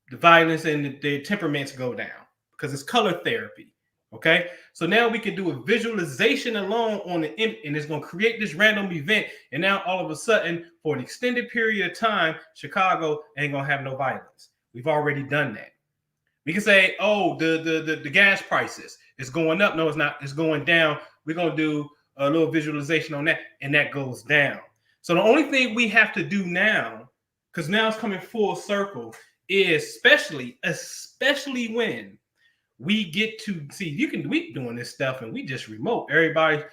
the violence and the temperaments go down because it's color therapy. Okay, so now we can do a visualization alone on the image, and it's going to create this random event. And now all of a sudden, for an extended period of time, Chicago ain't going to have no violence. We've already done that. We can say, oh, the gas prices is going up. No, it's not. It's going down. We're going to do a little visualization on that, and that goes down. So the only thing we have to do now, because now it's coming full circle, is especially when we get to see, we doing this stuff and we just remote. Everybody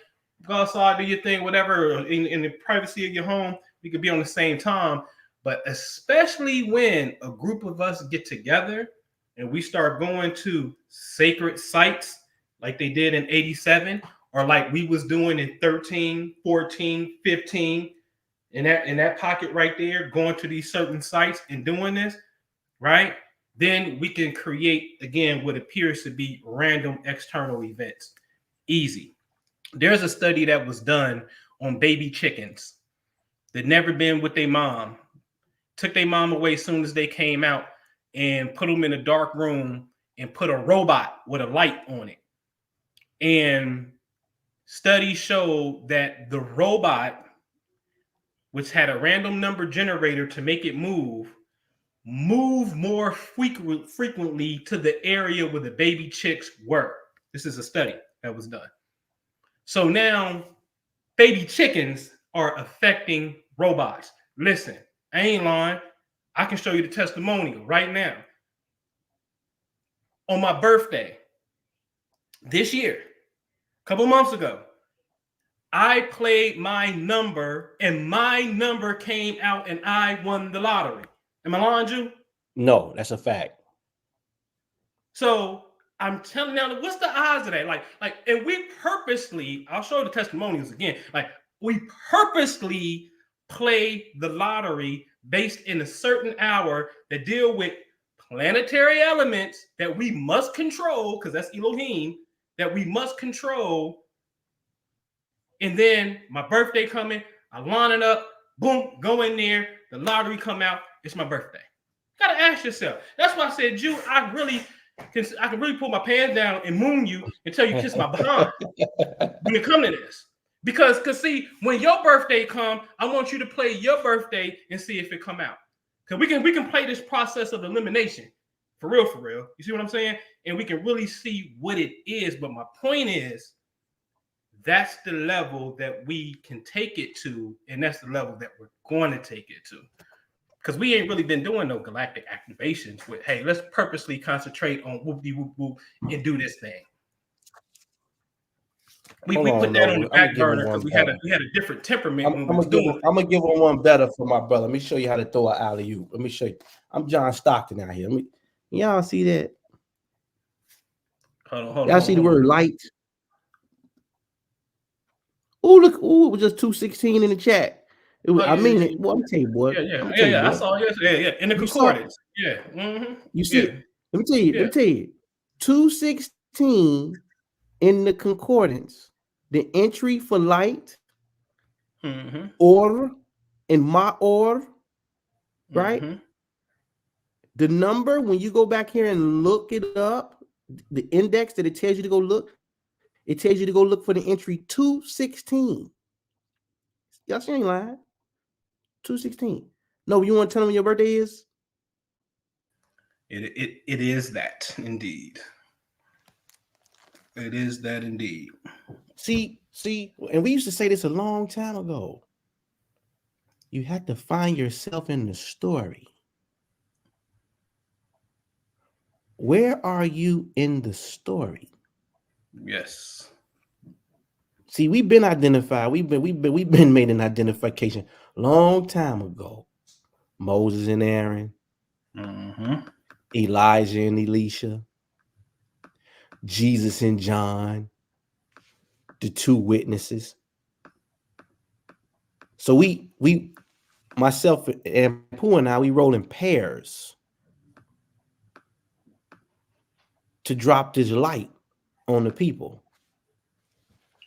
go outside, do your thing, whatever, in the privacy of your home. We could be on the same time. But especially when a group of us get together and we start going to sacred sites like they did in 87, or like we was doing in 13, 14, 15, in that pocket right there, going to these certain sites and doing this, right? Then we can create, again, what appears to be random external events. Easy. There's a study that was done on baby chickens that never been with their mom. Took their mom away as soon as they came out and put them in a dark room and put a robot with a light on it. And studies showed that the robot, which had a random number generator to make it move more frequently to the area where the baby chicks were. This is a study that was done. So now baby chickens are affecting robots. Listen, I ain't lying. I can show you the testimonial right now. On my birthday this year, a couple months ago, I played my number and my number came out and I won the lottery. Am I lying, Jew? No, that's a fact. So I'm telling you, what's the odds of that? Like, and we purposely, I'll show the testimonials again. Like, we purposely play the lottery based in a certain hour that deal with planetary elements that we must control, because that's Elohim, that we must control. And then my birthday coming, I line it up, boom, go in there, the lottery come out, it's my birthday. You gotta ask yourself. That's why I said, Jew, I can really pull my pants down and moon you until you kiss my behind when it come to this. Because see, when your birthday come, I want you to play your birthday and see if it come out. Because we can play this process of elimination. For real. You see what I'm saying? And we can really see what it is. But my point is, that's the level that we can take it to, and that's the level that we're going to take it to. Because we ain't really been doing no galactic activations with, hey, let's purposely concentrate on whoop-de-whoop-whoop and do this thing. We put that on the back burner because we had a different temperament. I'm gonna give him one better for my brother. Let me show you how to throw an alley-oop. Let me show you. I'm John Stockton out here. Y'all see that? Hold on. Y'all see the word light? Oh, look. Oh, it was just 216 in the chat. It was, it. Well, I'm telling you, boy. Yeah. I saw it. Yeah. In the concordance. Yeah. Mm-hmm. You see it? Let me tell you. 216 in the concordance the entry for light, Mm-hmm. order, and my order, right? Mm-hmm. The number, when you go back here and look it up, the index that it tells you to go look, it tells you to go look for the entry 216. Y'all she ain't lying. 216. No, you want to tell them your birthday is? It is that indeed. It is that indeed. See, and we used to say this a long time ago. You have to find yourself in the story. Where are you in the story? Yes. See, we've been identified. We've been made an identification long time ago. Moses and Aaron, Mm-hmm. Elijah and Elisha, Jesus and John, the two witnesses. So myself and Anpu and I, we roll in pairs to drop this light on the people.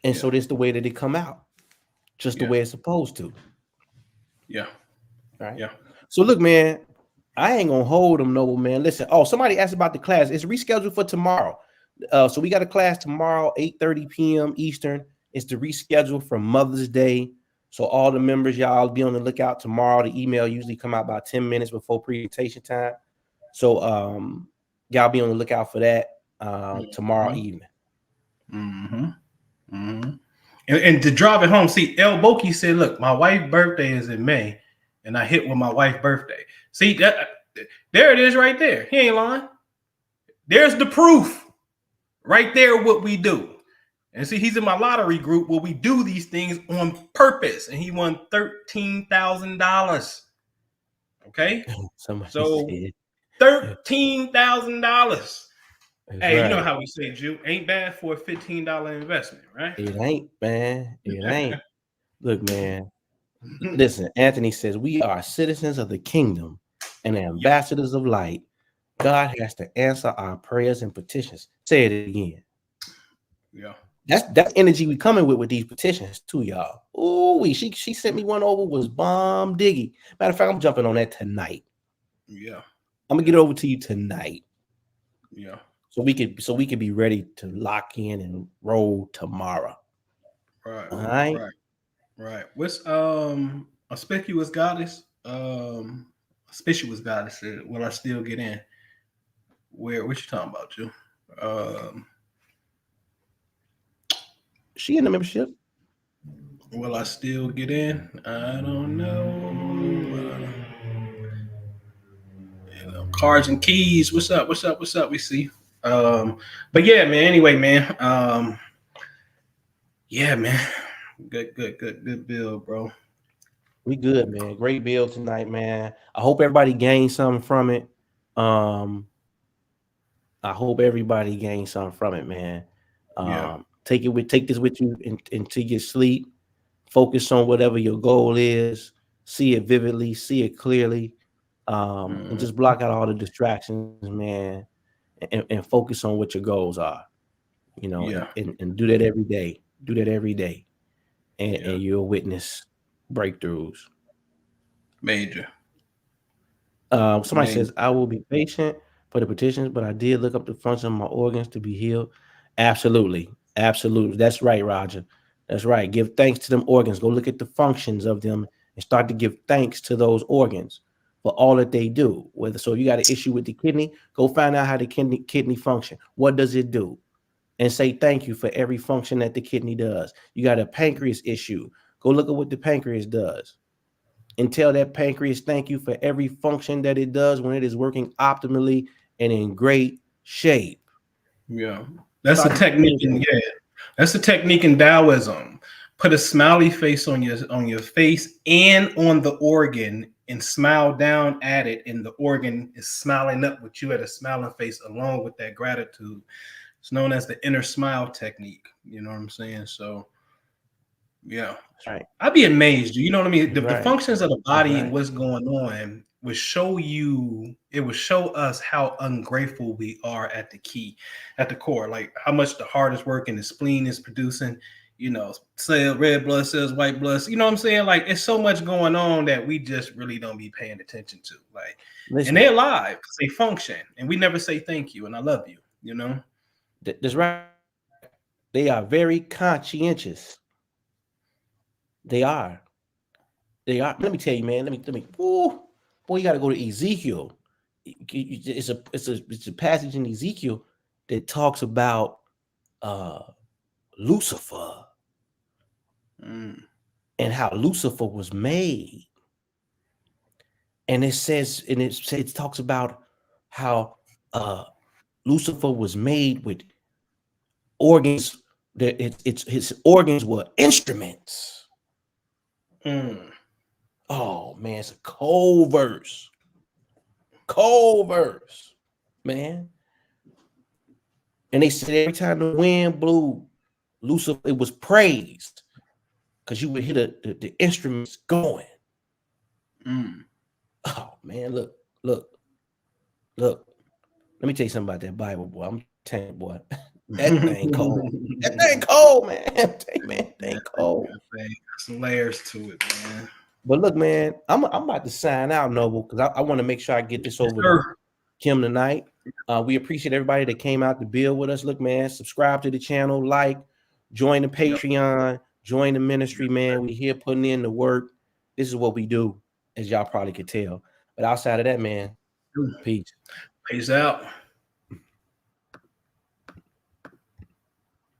And so that's the way that it come out, just the way it's supposed to. Yeah. Right. Yeah. So look, man, I ain't gonna hold them, no, man. Listen. Oh, somebody asked about the class. It's rescheduled for tomorrow. So we got a class tomorrow, 8:30 p.m. Eastern. It's the reschedule for Mother's Day. So all the members, y'all be on the lookout tomorrow. The email usually come out about 10 minutes before presentation time. So y'all be on the lookout for that tomorrow evening. Mm-hmm. Mm-hmm. And to drive it home, see, El Boki said, look, my wife's birthday is in May, and I hit with my wife's birthday. See, there it is right there. He ain't lying. There's the proof right there, what we do. And see, he's in my lottery group where we do these things on purpose, and he won $13,000. Okay? Somebody So said $13,000. Hey, you know right. how we say, Jew, ain't bad for a $15 investment, right? It ain't, man. It ain't. Look, man. Listen, Anthony says we are citizens of the kingdom and ambassadors of light. God has to answer our prayers and petitions. Say it again. Yeah. That's energy we coming with these petitions too, y'all. Ooh, she sent me one over, was bomb diggy. Matter of fact, I'm jumping on that tonight. Yeah. I'm gonna get over to you tonight. Yeah. So we could be ready to lock in and roll tomorrow. Right. All right. Right. What's a spicious goddess? Spicious goddess said, will I still get in? What you talking about, you? She in the membership. Will I still get in? I don't know. Cards and keys. What's up? What's up? What's up? We see. But yeah, man. Anyway, man. Yeah, man. Good build, bro. We good, man. Great build tonight, man. I hope everybody gained something from it. Um, I hope everybody gained something from it, man. Yeah. Take this with you into your sleep. Focus on whatever your goal is. See it vividly, see it clearly, and just block out all the distractions, man, and focus on what your goals are. You know, Yeah. and do that every day. Do that every day, and you'll witness breakthroughs. Major. Somebody says, I will be patient for the petitions, but I did look up the function of my organs to be healed. Absolutely. Absolutely. That's right, Roger. That's right. Give thanks to them organs. Go look at the functions of them and start to give thanks to those organs for all that they do. Whether so you got an issue with the kidney, go find out how the kidney function. What does it do? And say thank you for every function that the kidney does. You got a pancreas issue. Go look at what the pancreas does. And tell that pancreas thank you for every function that it does when it is working optimally and in great shape. Yeah, that's a technique that's a technique in Taoism. Put a smiley face on your face and on the organ, and smile down at it, and the organ is smiling up with you at a smiling face along with that gratitude. It's known as the inner smile technique. You know what I'm saying? So yeah. That's right. I'd be amazed. You know what I mean? The Right. functions of the body and Right. what's going on would show you, it would show us how ungrateful we are at the core, like how much the heart is working, the spleen is producing. say red blood cells, white blood. You know what I'm saying? Like, it's so much going on that we just really don't be paying attention to. Like, Listen, and they're alive, they function, and we never say thank you and I love you. That's right. They are very conscientious. They are. Let me tell you, man. Let me. Boy, you got to go to Ezekiel. It's a passage in Ezekiel that talks about Lucifer and how Lucifer was made, and it talks about how Lucifer was made with organs that his organs were instruments. Oh man, it's a cold verse, man. And they said every time the wind blew, Lucifer, it was praised because you would hear the instruments going. Oh man, look. Let me tell you something about that Bible, boy. I'm telling you, boy, that thing cold. That thing cold, man. That thing cold. Some layers to it, man. But look, man, I'm about to sign out, Noble, because I want to make sure I get this over to Kim tonight. We appreciate everybody that came out to build with us. Look, man, subscribe to the channel, join the Patreon, join the ministry, man. We here putting in the work. This is what we do, as y'all probably could tell. But outside of that, man, peace. Peace out.